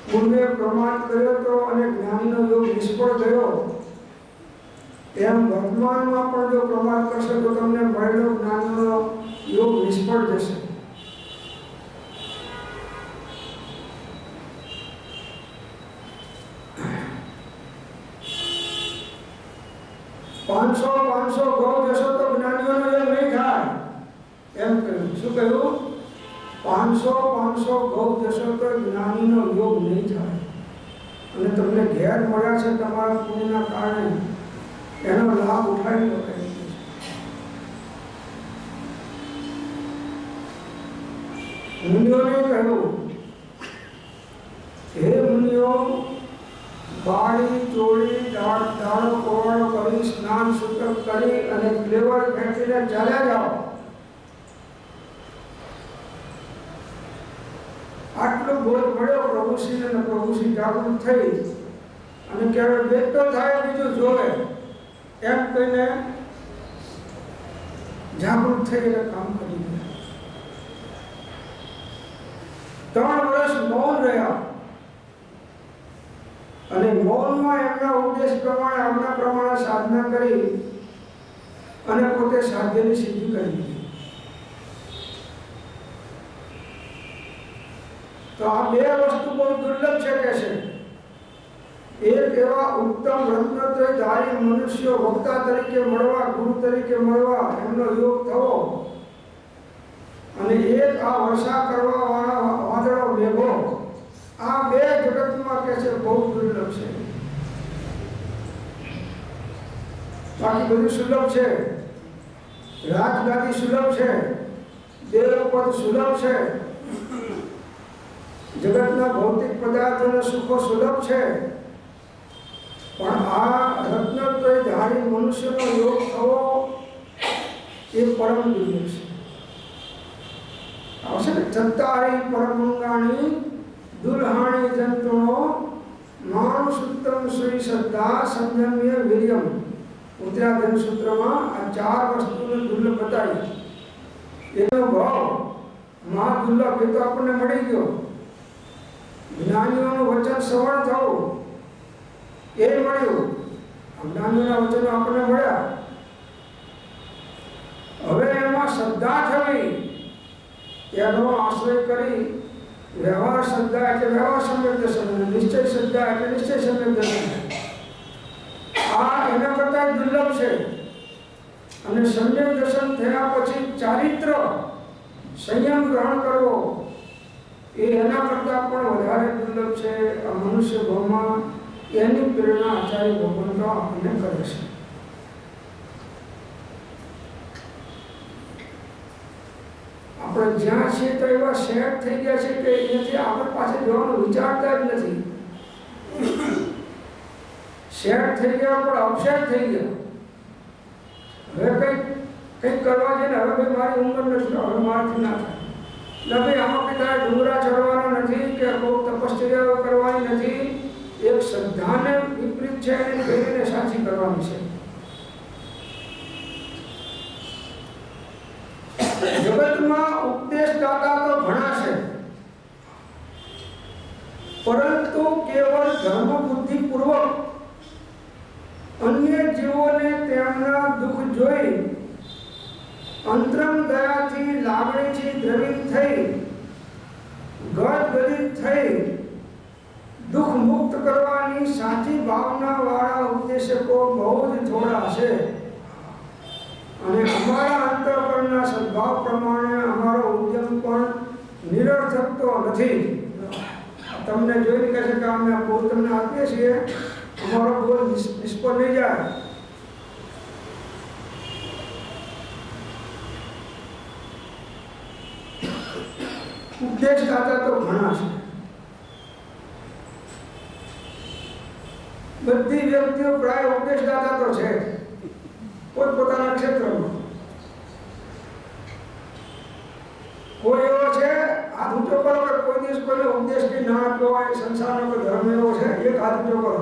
પૂર્વે પ્રમાદ કર્યો તો અને જ્ઞાનીનો યોગ નિષ્ફળ ગયો, એમ વર્તમાનમાં પણ જો પ્રમાદ કરશો તો તમને મળેલો જ્ઞાનનો યોગ નિષ્ફળ જશે. પાંચસો ગૌ જશો તો જ્ઞાનીઓનો યોગ નહીં થાય, એમ કહ્યું. શું કહ્યું? 500 ગૌ જશો તો જ્ઞાનીનો યોગ નહીં થાય. અને તમને ઘેર મળ્યા છે તમારા પુણ્યના કારણે, એનો લાભ ઉઠાવી લો. મુનિઓને કહ્યું, હે મુનિઓ, બાળી ચોળી દાડો કોવાળો કરી, સ્નાન સૂતક કરી અને ફ્લેવર ફેંકીને ચાલ્યા જાઓ. આટલો બોધ મળ્યો પ્રભુશ્રીને, અને પ્રભુશ્રી જાગૃત થઈ અને કહેવાય બે તો થાય બીજું જોવે, એમ કહીને જાગૃત થઈ અને કામ કરી ગયા. 3 વર્ષ મૌન રહ્યા અને મૌનમાં એમના ઉપદેશ પ્રમાણે, આજ્ઞા પ્રમાણે સાધના કરી અને પોતે સાધ્યની સિદ્ધિ કરી. તો આ બે વસ્તુ બહુ દુર્લભ છે કે છે. એક એવા ઉત્તમ રત્નત્રયધારી મનુષ્યો વક્તા તરીકે મળવા, ગુરુ તરીકે મળવા, એમનો યોગ થવો, અને એક આ વર્ષા કરવા વાળા વાદળો મેઘો, આ બે જગતમાં કે છે બહુ દુર્લભ છે. બાકી બધું સુલભ છે. રાજગાદી સુલભ છે, દેવપદ સુલભ છે, જગતના ભૌતિક પદાર્થોના સુખો સુલભ છે, પણ આ રત્નત્રયધારી મનુષ્યનો યોગ થવો એ પરમ દુર્લભ છે. આવશે ને, ચત્તારી પરમંગાણી દુર્હાણી જંતુનો માણુસુત્તમ શ્રી શ્રદ્ધા સંયમ્ય વીર્યમ. ઉત્તરાધન સૂત્રમાં આ 4 વસ્તુને દુર્લભ બતાવી. એનો ભાવ મહા દુર્લભ એ તો આપણને મળી ગયો. જ્ઞાનીઓનું વચન શ્રવણ થવું એ મળ્યું. જ્ઞાનીઓના વચનો આપણને મળ્યા. હવે એમાં શ્રદ્ધા થવી, એનો આશ્રય કરી વ્યવહાર શ્રદ્ધા એટલે વ્યવહાર સમ્યક દર્શન, નિશ્ચય શ્રદ્ધા એટલે નિશ્ચય સમ્યક દર્શન. આ એના કરતા દુર્લભ છે. અને સમ્યક દર્શન થયા પછી ચારિત્ર સંયમ ગ્રહણ કરવો એ એના કરતા પણ વધારે દુર્લભ છે. આ મનુષ્ય ભાવમાં એની પ્રેરણા આચાર્ય ભગવાન આપણને કરે છે. આપણે જ્યાં છીએ તો એવા સેટ થઈ ગયા છે કે એનાથી આગળ પાછળ જવાનું વિચારતા જ નથી. સેટ થઈ ગયા પણ અપસેટ થઈ ગયા. હવે કંઈક કરવા છે ને, હવે ભાઈ મારી ઉંમર નથી, હવે મારાથી ના થાય. એટલે ભાઈ આમાં કંઈ તારે ડુંગરા ચડવાના નથી કે બહુ તપશ્ચર્યાઓ કરવાની નથી. એક શ્રદ્ધાને વિપરીત છે એને ફેરીને સાચી કરવાની છે. જગતમાં ઉપદેશદાતા તો ઘણા છે, પરંતુ કેવળ ધર્મ બુદ્ધિ પૂર્વક અન્ય જીવોને તેમના દુઃખ જોઈ અંતરંગ દયાથી લાગણીથી દ્રવિત થઈ ગદગદિત થઈ દુઃખ મુક્ત કરવાની સાચી ભાવના વાળા ઉપદેશકો બહુ જ થોડા છે. અને અમારા અંતઃકરણના સદભાવ પ્રમાણે અમારો ઉદ્યમ પણ નિરર્થક તો નથી. તમને જોઈને કહે છે કે અમે આ બોલ તમને આપીએ છીએ, અમારો બોલ નિષ્ફળ નહીં જાય. ઉપદેશદાતા તો ઘણા છે. બધી વ્યક્તિઓ પ્રાય ઉપદેશદાતા તો છે પોતપોતાના ક્ષેત્રમાં. કોઈ એવો છે હાથ ઊંચો કરો કે કોઈ દિવસ કોઈને ઉપદેશથી ના આપ્યો હોય, સંસારનો કોઈ ધર્મ એવો છે, એક હાથ ઊંચો કરો.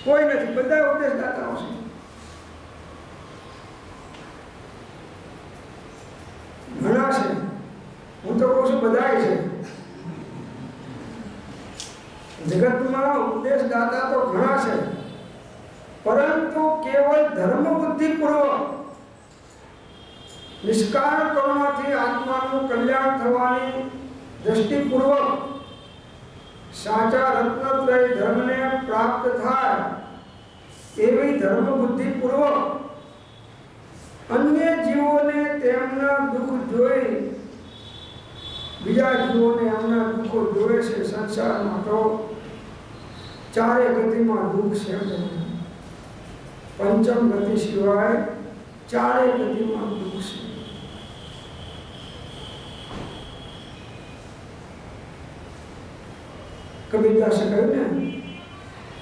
કોઈ નથી, બધા ઉપદેશદાતાઓ છે. ઘણા છે, હું તો કહું છું બધાય છે. જગતમાં ઉપદેશદાતા તો ઘણા છે, પરંતુ કેવળ ધર્મ બુદ્ધિ પૂર્વક નિષ્કારણ કરવાથી આત્માનું કલ્યાણ થવાની દ્રષ્ટિપૂર્વક સાચા રત્નત્રય ધર્મને પ્રાપ્ત થાય એવી ધર્મ બુદ્ધિ પૂર્વક અન્ય જીવોને તેમના દુઃખ જોઈ બીજા જીવોને એમના દુઃખો જોવે છે. સંસારમાં તો ચારે ગતિમાં દુઃખ છે. પંચમ ગતિ સિવાય ચારે ગતિમાં દુઃખ છે. कबीरदास ने कहूँ ने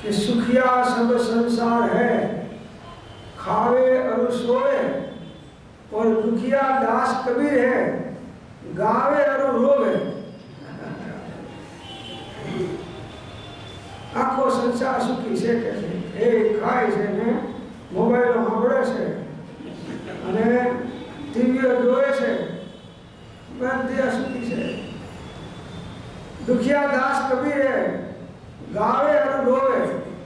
कि सुखिया सब संसार है, खावे और सोए, और दुखिया दास कबीर है, गावे और रोवे. आखो संसार सुखी છે કે એ ખાય છે ને મોબાઈલ સાંભળે છે અને ટીવીઓ જોવે છે, બધે સુખી છે. दुखिया दास कबीर है, गावे और रोवे.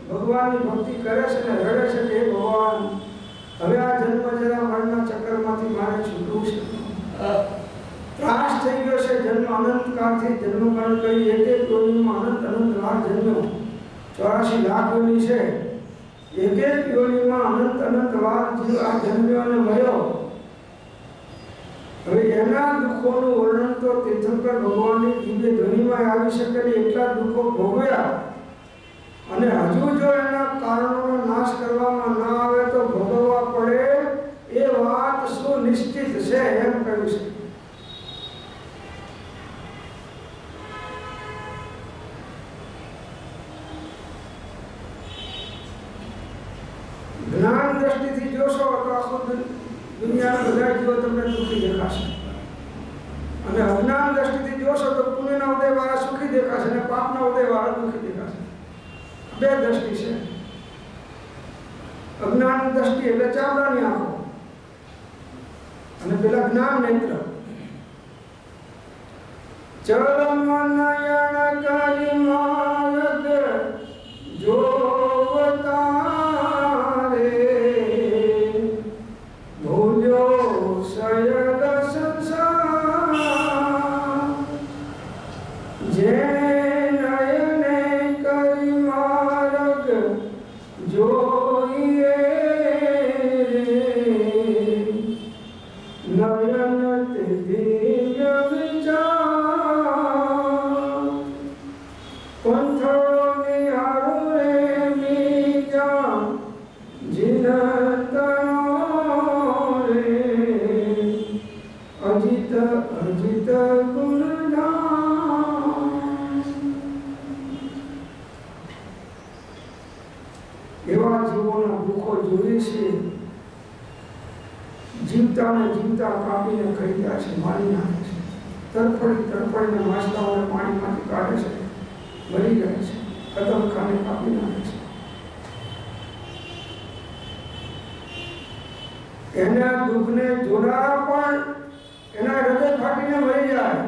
भगवान की भक्ति करे છે ને રડે છે કે ભગવાન હવે આ જન્મ જરા મરણના ચક્કરમાંથી મારે છૂટવું છે. ત્રાસ થઈ ગયો છે. જન્મ અનંતકાળથી જન્મ મરણ કરી એક એક યોનિમાં અનંત વાર જન્મ્યો. 84 લાખ યોનિ છે. એક એક યોનિમાં અનંત વાર જીવ આ જન્મ્યો અને મર્યો. હવે એના દુઃખોનું વર્ણન તો તીર્થંકર ભગવાનની દિવ્ય ધ્વનિમાં આવી શકે ને એટલા દુઃખો ભોગવ્યા. અને હજુ જો એના કારણોનો નાશ કરવામાં ના આવે તો ભોગવવા પડે એ વાત સુનિશ્ચિત છે એમ કહ્યું છે. જ્ઞાન દ્રષ્ટિથી જોશો તો આખું દુનિયાના બધા જીવો તમને દુઃખી દેખાશે, અને અજ્ઞાન દ્રષ્ટિથી જોશો તો પુણ્યના ઉદયવાળા સુખી દેખાશે અને પાપના ઉદયવાળા દુઃખી દેખાશે. બે દ્રષ્ટિ છે. અજ્ઞાન દ્રષ્ટિ એટલે ચામડાની આંખો અને પેલા જ્ઞાન નેત્ર. ચરમ નયન કરી માર્ગ જોવતા રે ભૂલ્યો સયદ સંસાર જેને નયને કરી માર્ગ જોઈએ નયન તે દિવ્ય વિચાર પંથો નિહાળું રે બીજા જીનતનો રે અજિત અજિત ગુણધામ. એવા જીવોના દુઃખો જોઈએ છે. જીવતાને જીવતા કાપીને ખાઈ જાય છે, મારી નાખે છે. તડફડીને માછલાઓને પાણીમાંથી કાઢે છે, મરી જાય છે, કદમખાને કાપી નાખે છે. એના દુઃખને જોનારા પણ એના હૃદય ફાટીને મરી જાય.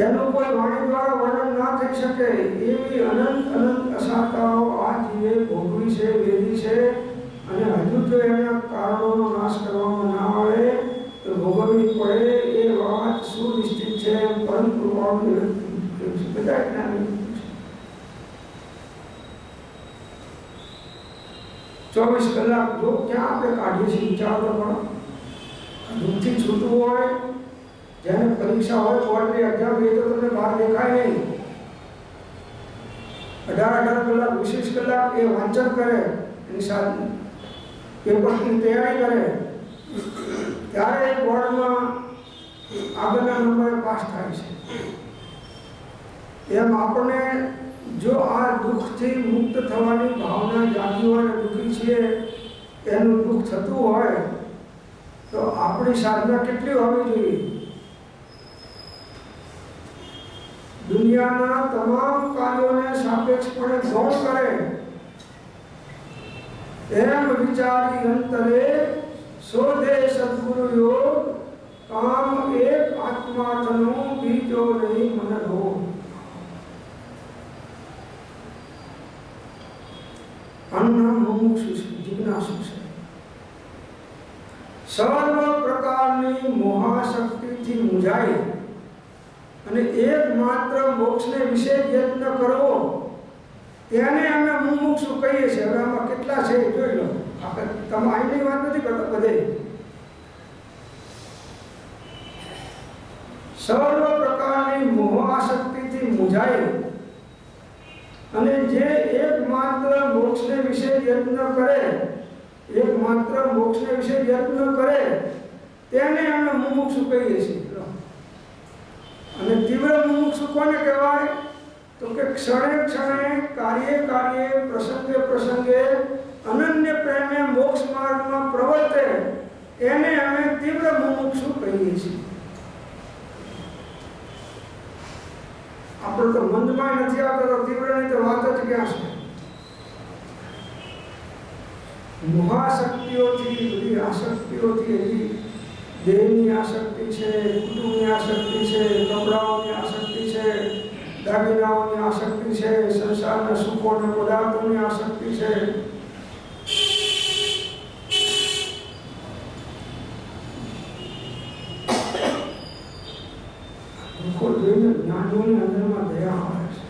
એનું કોઈ વાણી દ્વારા વર્ણન ના થઈ શકે એવી અનંત અનંત અસાતાઓ આ જીવે ભોગવી છે, વેદી છે. અને હજુ જો એના કારણોનો નાશ કરવામાં ના આવે તો ભોગવવી પડે એ વાત સુનિશ્ચિત છે. પરંતુ બધા જ્ઞાની 24 કલાક જો ક્યાં આપણે કાઢીએ છીએ વિચાર તો પણ. દુઃખથી છૂટવું હોય, જેને પરીક્ષા હોય, બોર્ડની એક્ઝામ એ તો તમને બહાર દેખાય નહીં. 18 કલાક 20 કલાક એ વાંચન કરે, એની સાથે પેપરની તૈયારી કરે, ત્યારે એ બોર્ડમાં આગળના નંબરે પાસ થાય છે. એમ આપણે જો આ દુઃખથી મુક્ત થવાની ભાવના જાગી હોય અને દુઃખી છીએ એનું દુઃખ થતું હોય તો આપણી સાધના કેટલી હોવી જોઈએ? દુનિયાના તમામ કાર્યોને સાપેક્ષપણે ગૌણ કરે એમ વિચારી અંતરે શોધે સદગુરુ યોગ કામ એક આત્માર્થનો બીજો નહીં મન રોગ. આનું મુમુક્ષુ છે, જિજ્ઞાસુ છે. સર્વ પ્રકારની મોહાશક્તિથી મૂંઝાય અને એકમાત્ર મોક્ષને વિશે યત્ન કરવો તેને અમે મુમુક્ષુ કહીએ છીએ. હવે આમાં કેટલા છે જોઈ લો. તમે અહીંની વાત નથી કરતા, બધે સર્વ પ્રકારની મોહાશક્તિથી મૂંઝાય અને જે એકમાત્ર મોક્ષને વિશે યત્ન કરે, એકમાત્ર મોક્ષને વિશે યત્ન કરે તેને અમે મુમુક્ષુ કહીએ છીએ. અને તીવ્ર મુમુક્ષુ કોને કહેવાય? તો કે ક્ષણે ક્ષણે કાર્ય કાર્ય પ્રસંગે પ્રસંગે અનન્ય પ્રેમે મોક્ષ માર્ગમાં પ્રવર્તે એને અમે તીવ્ર મુમુક્ષુ કહીએ છીએ. આપણે તો મંદમાં નથી આવતો તો તીવ્રની તો વાત જ ક્યાં છે? મોહાશક્તિઓથી, બધી આસક્તિઓથી, હજી દેહની આસક્તિ છે, કુટુંબની આસક્તિ છે, કપડાઓની આસક્તિ છે, દાગીનાઓની આસક્તિ છે, સંસારના સુખો અને પદાર્થોની આસક્તિ છે. દુઃખો જોઈને જ્ઞાનીઓની અંદરમાં દયા આવે છે.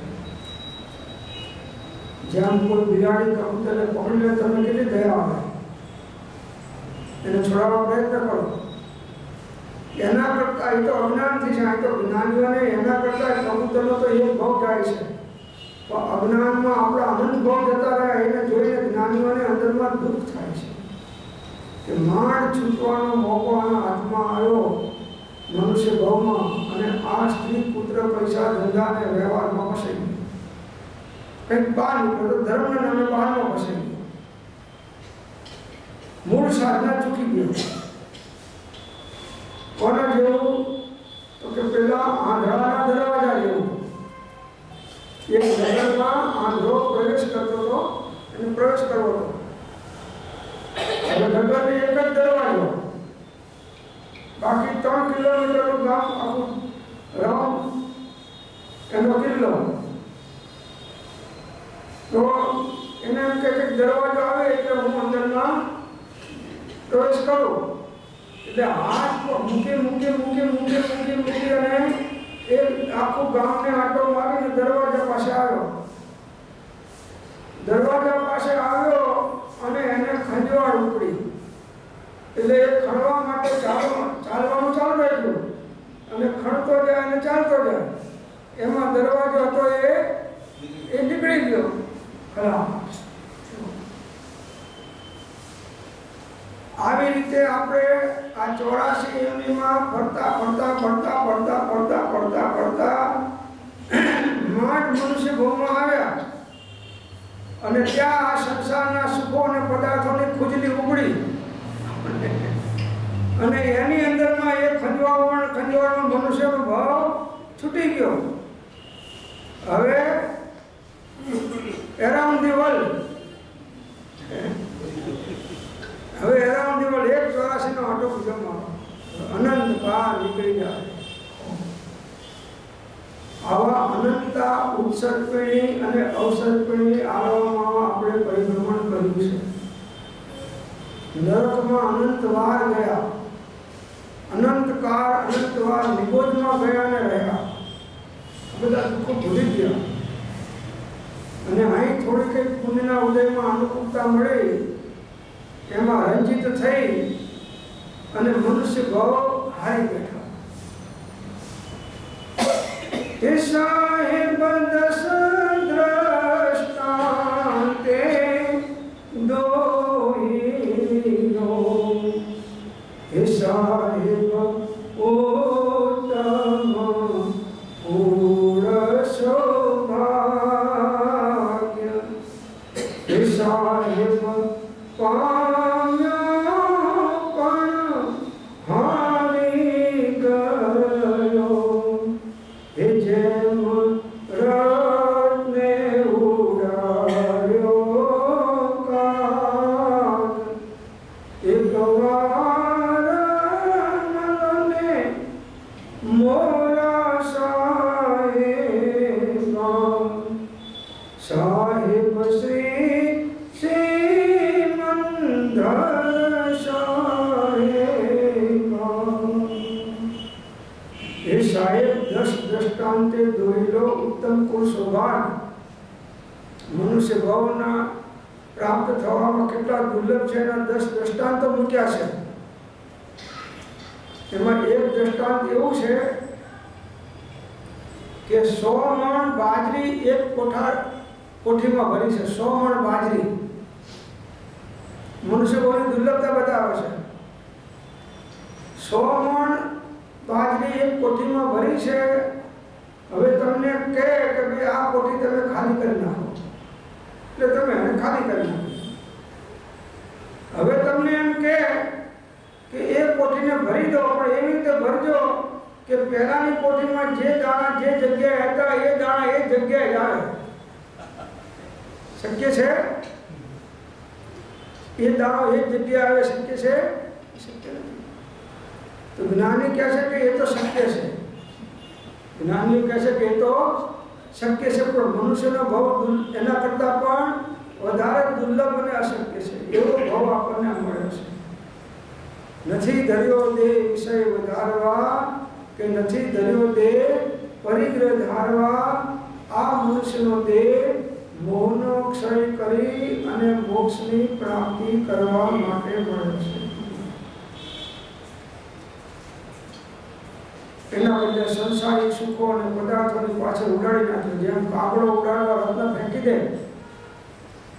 જેમ કોઈ બિલાડી કબૂતરને પકડી લે તમને કેટલી દયા આવે, એને છોડાવવા પ્રયત્ન કરો. એના કરતા એ તો અજ્ઞાનથી છે, તો જ્ઞાનીઓને એના કરતા કબૂતરનો તો એક ભાવ જાય છે. પણ અજ્ઞાનમાં આપણા અનંત ભાવ જતા રહ્યા એને જોઈને જ્ઞાનીઓને અંદરમાં દુઃખ થાય છે કે માંડ છૂટવાનો મોકો આના હાથમાં આવ્યો મનુષ્ય ભાવમાં, અને આ સ્ત્રી પુત્ર પૈસા ધંધા અને વ્યવહારમાં ફસાઈ ગયો. કંઈક બહાર નીકળ્યો તો ધર્મના નામે બહારમાં ફસાઈ ગયો. મૂળ સાધના ચૂકી ગયો. કોના જેવું? તો કે પેલા આંધળાના દરવાજા જેવું. એક નગરમાં આંધળો પ્રવેશ કરતો હતો અને આખું રાઉન્ડ એનો કિલ્લો. તો એને એમ કે દરવાજો આવે એટલે હું અંદરમાં પ્રવેશ કરું. એટલે હાથ મૂકી અને એ આખું ગામને આટો મારીને દરવાજા પાસે આવ્યો. દરવાજા પાસે આવ્યો અને એને ખંજવાળ ઉપડી. એટલે એ ખણવા માટે ચાલવાનું ચાલુ રાખ્યું અને ખણતો જાય અને ચાલતો જાય. એમાં દરવાજો હતો એ નીકળી ગયો. આવી રીતે આપણે આ 84 યોનિમાં ફરતા માંડ મનુષ્ય ભોગમાં આવ્યા અને ત્યાં આ સંસારના સુખો અને પદાર્થોની ખુજલી ઉગડી અને એની અંદરમાં એ ખંજવાળનો મનુષ્યનો ભાવ છૂટી ગયો. હવે એરાઉન્ડ ધી વર્લ્ડ, હવે એરાઉન્ડ ધી વર્લ્ડ 184 નો આટો જમવાનો અનંત કાળ નીકળી જાય. આવા અનંતતા ઉત્સર્પિણી અને અવસર્પિણી આરોમાં આપણે પરિભ્રમણ કર્યું છે. નરકમાં અનંત વાર ગયા, અનંત કાળ અનંત વાર નિબોધમાં ગયા ને રહ્યા. બધા દુઃખો ભૂલી ગયા અને અહીં થોડી કંઈક પુણ્યના ઉદયમાં અનુકૂળતા મળી એમાં રંજિત થઈ અને મનુષ્ય ભાવ હારી બેઠા. હે સાહેબ દસ દ્રષ્ટાંતે દોહિનો, હે સાહેબ ઉત્તમ પુરુષો ભાગ્ય, હે સાહેબ પામ્યો પણ હારી ગયો, હે જેમ રત્ને ઉડાડ્યો કાગ, એક વાર મને મોરા સાહેબ શ્રી શ્રીમંદર સાહેબ. એ સાહેબ 10 દ્રષ્ટાંતે દોરેલો ઉત્તમ કુળ સૌભાગ્ય મનુષ્ય ભાવના પ્રાપ્ત થવામાં કેટલા દુર્લભ છે એના 10 દ્રષ્ટાંતો મૂક્યા છે. એમાં એક દ્રષ્ટાંત એવું છે કે 100 મણ બાજરી એક કોઠીમાં ભરી છે. 100 મણ બાજરી મનુષ્ય ભાવની દુર્લભતા બતાવે છે. 100 મણ બાજરી એક કોઠીમાં ભરી છે. હવે તમને કહે કે ભાઈ આ કોઠી તમે ખાલી કરી નાખો, એટલે તમે એને ખાલી કરી નાખો. હવે તમને એમ કહે કે એક કોઠીને ભરી દો, પણ એવી રીતે ભરજો કે પહેલાની કોઠીમાં જે દાણા જે જગ્યાએ હતા એ દાણા એ જગ્યાએ આવે. શક્ય છે? એ દાણો એ જગ્યાએ આવે શક્ય છે? શક્ય નથી. તો જ્ઞાની કહે છે કે એ તો શક્ય છે. જ્ઞાની કહે છે કે એ તો શક્ય છે, પણ મનુષ્યનો ભાવ એના કરતાં પણ વધારે દુર્લભ અને અશક્ય છે. એવો ભાવ આપણને મળ્યો છે. નથી ધર્યો દેહ વિષય વધારવા કે નથી ધર્યો દેહ પરિગ્રહ ધારવા. આ મનુષ્યનો દેહ મોહનો ક્ષય કરી અને મોક્ષની પ્રાપ્તિ કરવા માટે મળ્યો છે. એના બદલે સંસારિક સુખો અને પદાર્થોની પાછળ ઉડાડી નાખ્યો. જેમ કાગડો ઉડાડવા રત્ન ફેંકી દે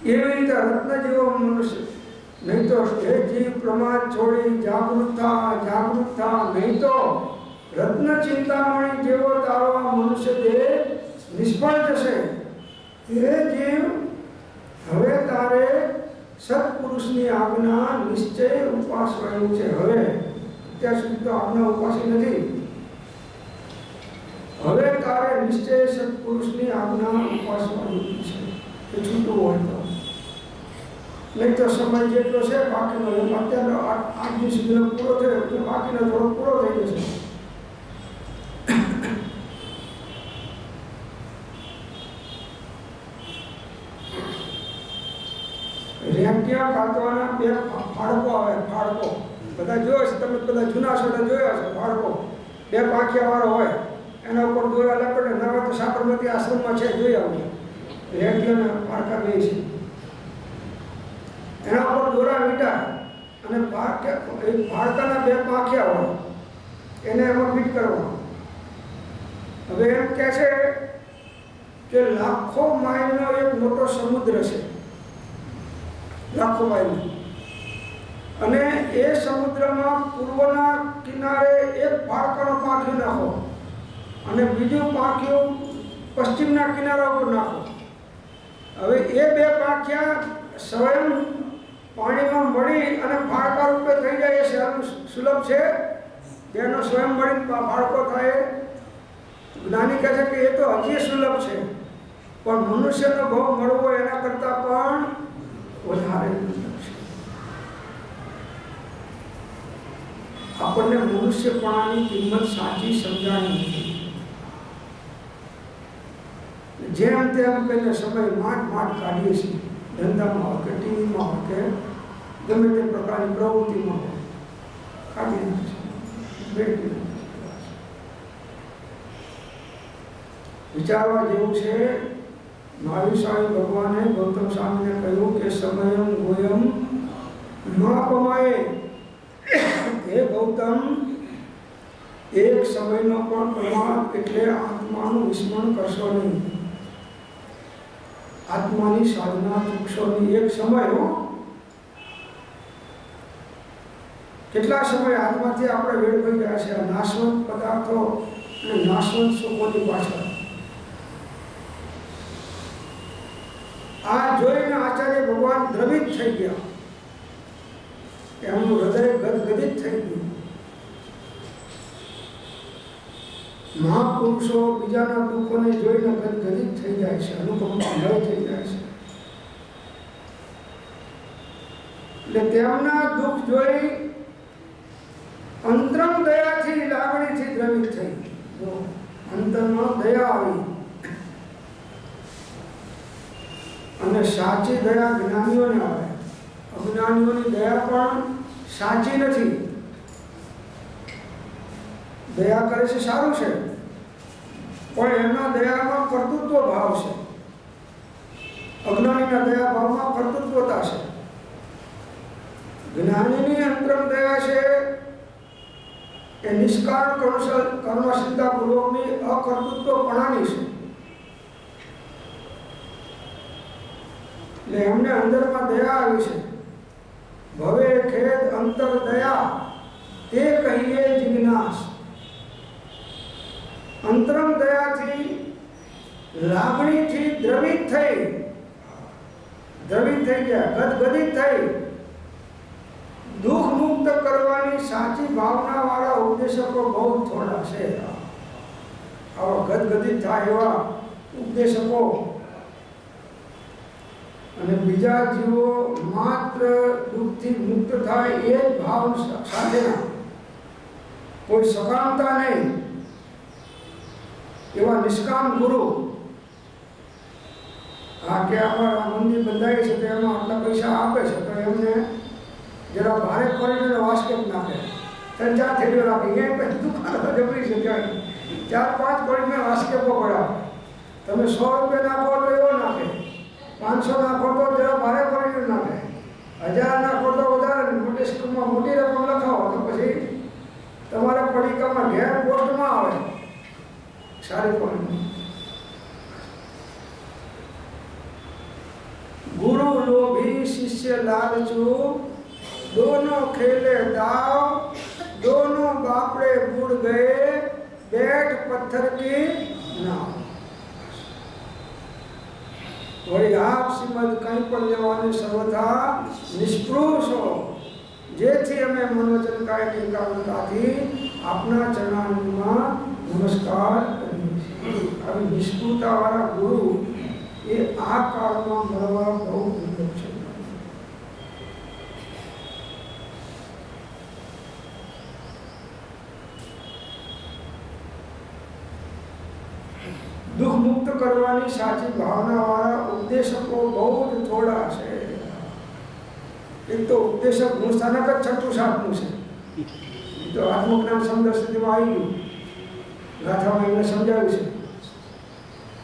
એવી રીતે રત્ન જેવો મનુષ્ય. નહીં તો હે જીવ પ્રમાદ છોડી જાગૃત થા, નહીં તો રત્ન ચિંતામણી જેવો તારો આ મનુષ્ય દેહ નિષ્ફળ જશે. હે જીવ, હવે તારે સત્પુરુષની આજ્ઞા નિશ્ચય ઉપાસવાનું છે. હવે અત્યાર સુધી તો આજ્ઞા ઉપાસી નથી. હવે તારે નિશ્ચય સત્પુરુષની આજ્ઞા ઉપાસવાનું છે. એ છૂટું હોય તો, નહીં તો સમય જેટલો છે બાકીનો અત્યારે 8 દિવસ સુધીનો પૂરો થયો એટલે બાકીનો થોડો પૂરો થઈ જશે. રેંટિયા કાતવાના બે ફાડકો આવે, ફાડકો બધા જોયો છે તમે, બધા જૂના છો એટલે જોયા છે. ફાડકો બે પાંખિયા વાળો હોય, એના ઉપર દોરા લપેટે. નવા તો સાબરમતી આશ્રમમાં છે, જોઈ આવું. રેંટિયાના ફાડકા બે છે, એના ઉપર દોરા વીટા અને ફાડકાના બે પાંખિયા હોય, એને એમાં ફિટ કરવા. હવે એમ કહે છે કે લાખો માઇલનો એક મોટો સમુદ્ર છે, લાખો માઇલ, અને એ સમુદ્રમાં પૂર્વના કિનારે એક ફાડકાનો પાંખિયું નાખો અને બીજું પાંખિયું પશ્ચિમના કિનારા ઉપર નાખો. હવે એ બે પાંખિયા સ્વયં પાણીમાં મળી અને ફાડકા રૂપે થઈ જાય. એ સુલભ છે, તેનો સ્વયં મળી ફાડકો થાય. જ્ઞાની કહે છે કે એ તો હજી સુલભ છે, પણ મનુષ્યનો ભાવ મળવો એના કરતાં પણ વધારે દુર્લભ છે. આપણને મનુષ્યપણાની કિંમત સાચી સમજાણી નથી. જેમ તેમ કહીને સમય માંડ કાઢીએ છીએ, ધંધામાં હોય કે ટીવીમાં હોય કે ગમે તે પ્રકારની પ્રવૃત્તિમાં હોય, કાઢી નાખીએ. વિચારવા જેવું છે. મહાવીર સ્વામી ભગવાને ગૌતમ સ્વામીને કહ્યું કે સમયમ ગોયમ ન પમાય. હે ગૌતમ, એક સમયનો પણ પ્રમાણ એટલે આત્માનું વિસ્મરણ કરશો નહીં, આત્માની સાધના ચૂકશો નહીં. એક સમય હો, કેટલા સમય આત્માથી આપણે વેડફાઈ ગયા છે નાશવંત પદાર્થો અને નાશવંત સુખોની પાછળ. આ જોઈને આચાર્ય ભગવાન દ્રવિત થઈ ગયા, એમનું હૃદય ગદગદિત થઈ ગયું. મહાપુરુષો બીજાના દુઃખોને જોઈને ગદગદિત થઈ જાય છે, અનુકંપા ભય થઈ જાય છે. એટલે તેમના દુઃખ જોઈ અંતરંગ દયાથી, લાગણીથી દ્રવિત થઈ. અંતરમાં દયા આવી. અને સાચી દયા જ્ઞાનીઓને આવે. અજ્ઞાનીઓની દયા પણ સાચી નથી. દયા કરે છે સારું છે, પણ એમના દયામાં કર્તૃત્વ ભાવ છે. અજ્ઞાનીના દયા ભાવમાં કર્તૃત્વતા છે. જ્ઞાનીની અંતરંગ દયા છે એ નિષ્કાળ કર્મશીલતા પૂર્વકની અકર્તૃત્વપણાની છે. એટલે એમને અંદરમાં દયા આવી છે. ભવે ખેદ અંતર દયા તે કહીએ જિજ્ઞાસ. અંતરંગ દયાથી, લાગણીથી દ્રવિત થઈ ગયા, ગદગદિત થઈ. દુઃખ મુક્ત કરવાની સાચી ભાવના વાળા ઉપદેશકો બહુ થોડા છે. આવા ગદગદિત થાય એવા ઉપદેશકો. અને બીજા જીવો માત્ર દુઃખથી મુક્ત થાય એ જ ભાવ સાથેના, કોઈ સકામતા નહીં એવા નિષ્કામ ગુરુ. હા કે અમારા મંદિર બંધાય છે તો એમાં આટલા પૈસા આપે છે, તો એમને જરા ભારે કરીને વાસ્કેપ નાખે, 3-4 થેલીઓ રાખે. એ પછી દુકાનો જબરી છે, ત્યાં 4-5 કોડીને વાસ્કેપો પડાવે. તમે 100 રૂપિયા નાખો તો એવો નાખે, 500 નાખો તો જરા ભારે કરીને નાખે, 1000 નાખો તો વધારે. મોટી સ્કૂલમાં મોટી રકમ લખાવો તો પછી તમારે પડીકામાં ઘેર પોસ્ટમાં આવે સારી ક્વોલિટી. ગુરુ લોભી શિષ્ય લાલચુ, दोनों खेले दाव, दोनों बापड़े बुड़ गए, बैठ पत्थर की नाव. वही आप श्रीमद कहीं पर लेवाने सर्वथा निष्पृह हो, जेथी हमें मनोवचन काय एकाग्रताથી આપના ચરણોમાં નમસ્કાર કરીએ છીએ. આવી નિષ્પૃહતા વાળા ગુરુ એ આ કાળમાં મળવા બહુ દુર્લભ છે. દુઃખ મુક્ત કરવાની સાચી ભાવના વાળા ઉપદેશકો બહુ જ થોડા છે. એક તો ઉપદેશક ગુણસ્થાનક જ છઠ્ઠું સાતમું છે. એ તો આત્મજ્ઞાન સમદર્શનમાં આવી ગયું. ગાથામાં એમને સમજાવ્યું છે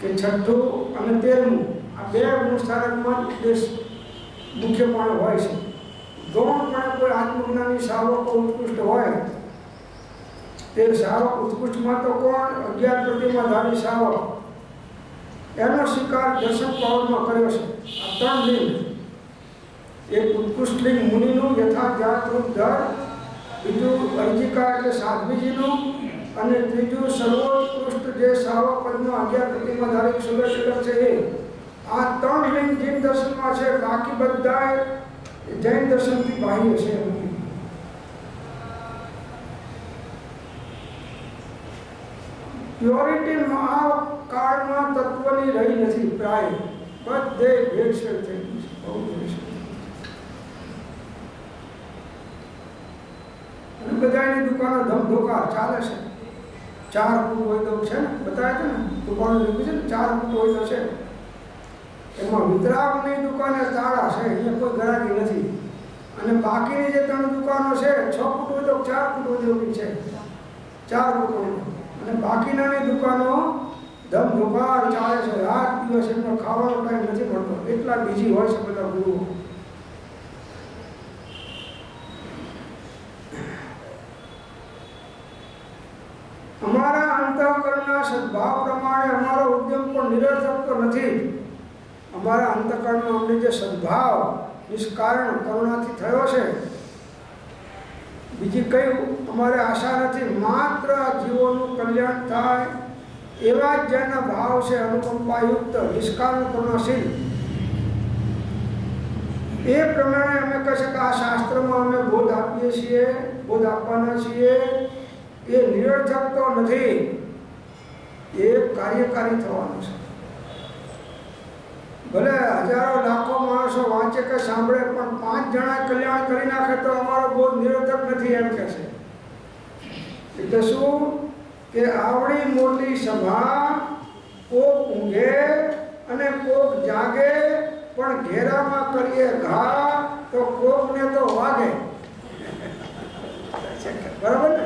કે છઠ્ઠું અને 13મું આ બે ગુણસ્થાનકમાં ઉપદેશ મુખ્યપણે હોય છે. ગૌણપણે કોઈ આત્મજ્ઞાની સાવકો ઉત્કૃષ્ટ હોય તે સાવક ઉત્કૃષ્ટમાં તો કોણ 11 પ્રતિમાધારી સાવક એનો સ્વીકાર દર્શક પાવરમાં કર્યો છે. આ 3 લિંગ, એક ઉત્કૃષ્ટ લિંગ મુનિનું યથાજાત રૂપ ધર, બીજું અર્જિકા એટલે સાધ્વીજીનું, અને ત્રીજું સર્વોત્કૃષ્ટ જે સાવક પદમાં 11 પ્રતિમાધારી સુલભ છે એ. આ 3 લિંગ જૈન દર્શનમાં છે. બાકી બધા જૈન દર્શનથી બાહ્ય છે. પ્યોરિટી આ કાળમાં તત્વની રહી નથી. પ્રાય બધે ભેળસેળ થઈ ગઈ છે. બહુ ભેળસેળ. અને બધાની દુકાનો ધમધોકાર ચાલે છે. 4 ફૂટ હોય તો છે ને, બતાવે છે ને દુકાનો લખ્યું છે ને 4 ફૂટ હોય તો છે. એમાં વિતરાગની દુકાને તાળા છે, અહીંયા કોઈ ગ્રાહકી નથી. અને બાકીની જે 3 દુકાનો છે 6 ફૂટ હોય તો 4 ફૂટ હોય છે, 4 ફૂટ હોય. અને બાકીનાની દુકાનો ધમધોકાર ચાલે છે. રાત દિવસ એમનો ખાવાનો ટાઈમ નથી મળતો, એટલા બીજી હોય છે બધા ગુરુઓ. અમારા અંતઃકરણના સદભાવ પ્રમાણે અમારો ઉદ્યમ પણ નિરર્થક તો નથી. અમારા અંતઃકરણનો અમને જે સદભાવ નિષ્કારણ કરુણાથી થયો છે, બીજી કઈ અમારે આશા નથી. માત્ર જીવોનું કલ્યાણ થાય એવા જ જેના ભાવ છે, અનુકંપાયુક્ત નિષ્કારણ કરુણાશીલ, એ પ્રમાણે અમે કહે છે કે આ શાસ્ત્રમાં અમે બોધ આપીએ છીએ, બોધ આપવાના છીએ. એ નિરર્થક તો નથી, એ કાર્યકારી થવાનું છે. ભલે હજારો લાખો માણસો વાંચે કે સાંભળે, પણ 5 જણા કલ્યાણ કરી નાખે તો અમારો બોધ નિરર્થક નથી એમ કહે છે. એટલે શું કે આવડી મોટી સભા, કોક ઊંઘે અને કોક જાગે, પણ ઘેરામાં કરીએ ઘા તો કોકને તો વાગે. બરાબર ને?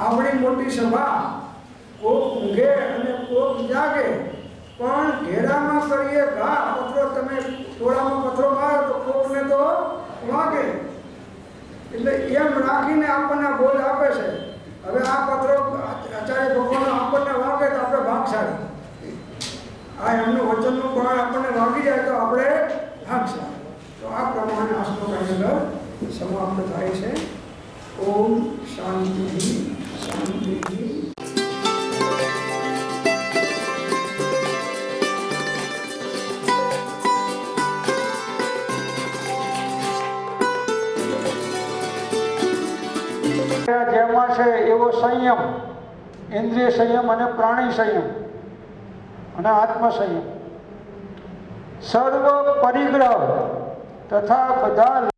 આવડી મોટી સભા, કોક ઊંઘે અને કોક જાગે, પણ ઘેરામાં કરીએ ઘા. પથરો તમે ટોળામાં પથરો મારો તો કોકને તો વાગે. એટલે એમ રાખીને આપણને બોધ આપે છે. હવે આ પથરો આચાર્ય ભગવાનનો આપણને વાગે તો આપણે ભાગશાળી. આ એમનું વચનનું બળ આપણને વાગી જાય તો આપણે ભાગશાળી. તો આ પ્રમાણે આ શ્લોક અંદર સમાપ્ત થાય છે. ઓમ શાંતિ શાંતિ. જેમાં છે એવો સંયમ, ઇન્દ્રિય સંયમ અને પ્રાણી સંયમ અને આત્મ સંયમ, સર્વ પરિગ્રહ તથા બધા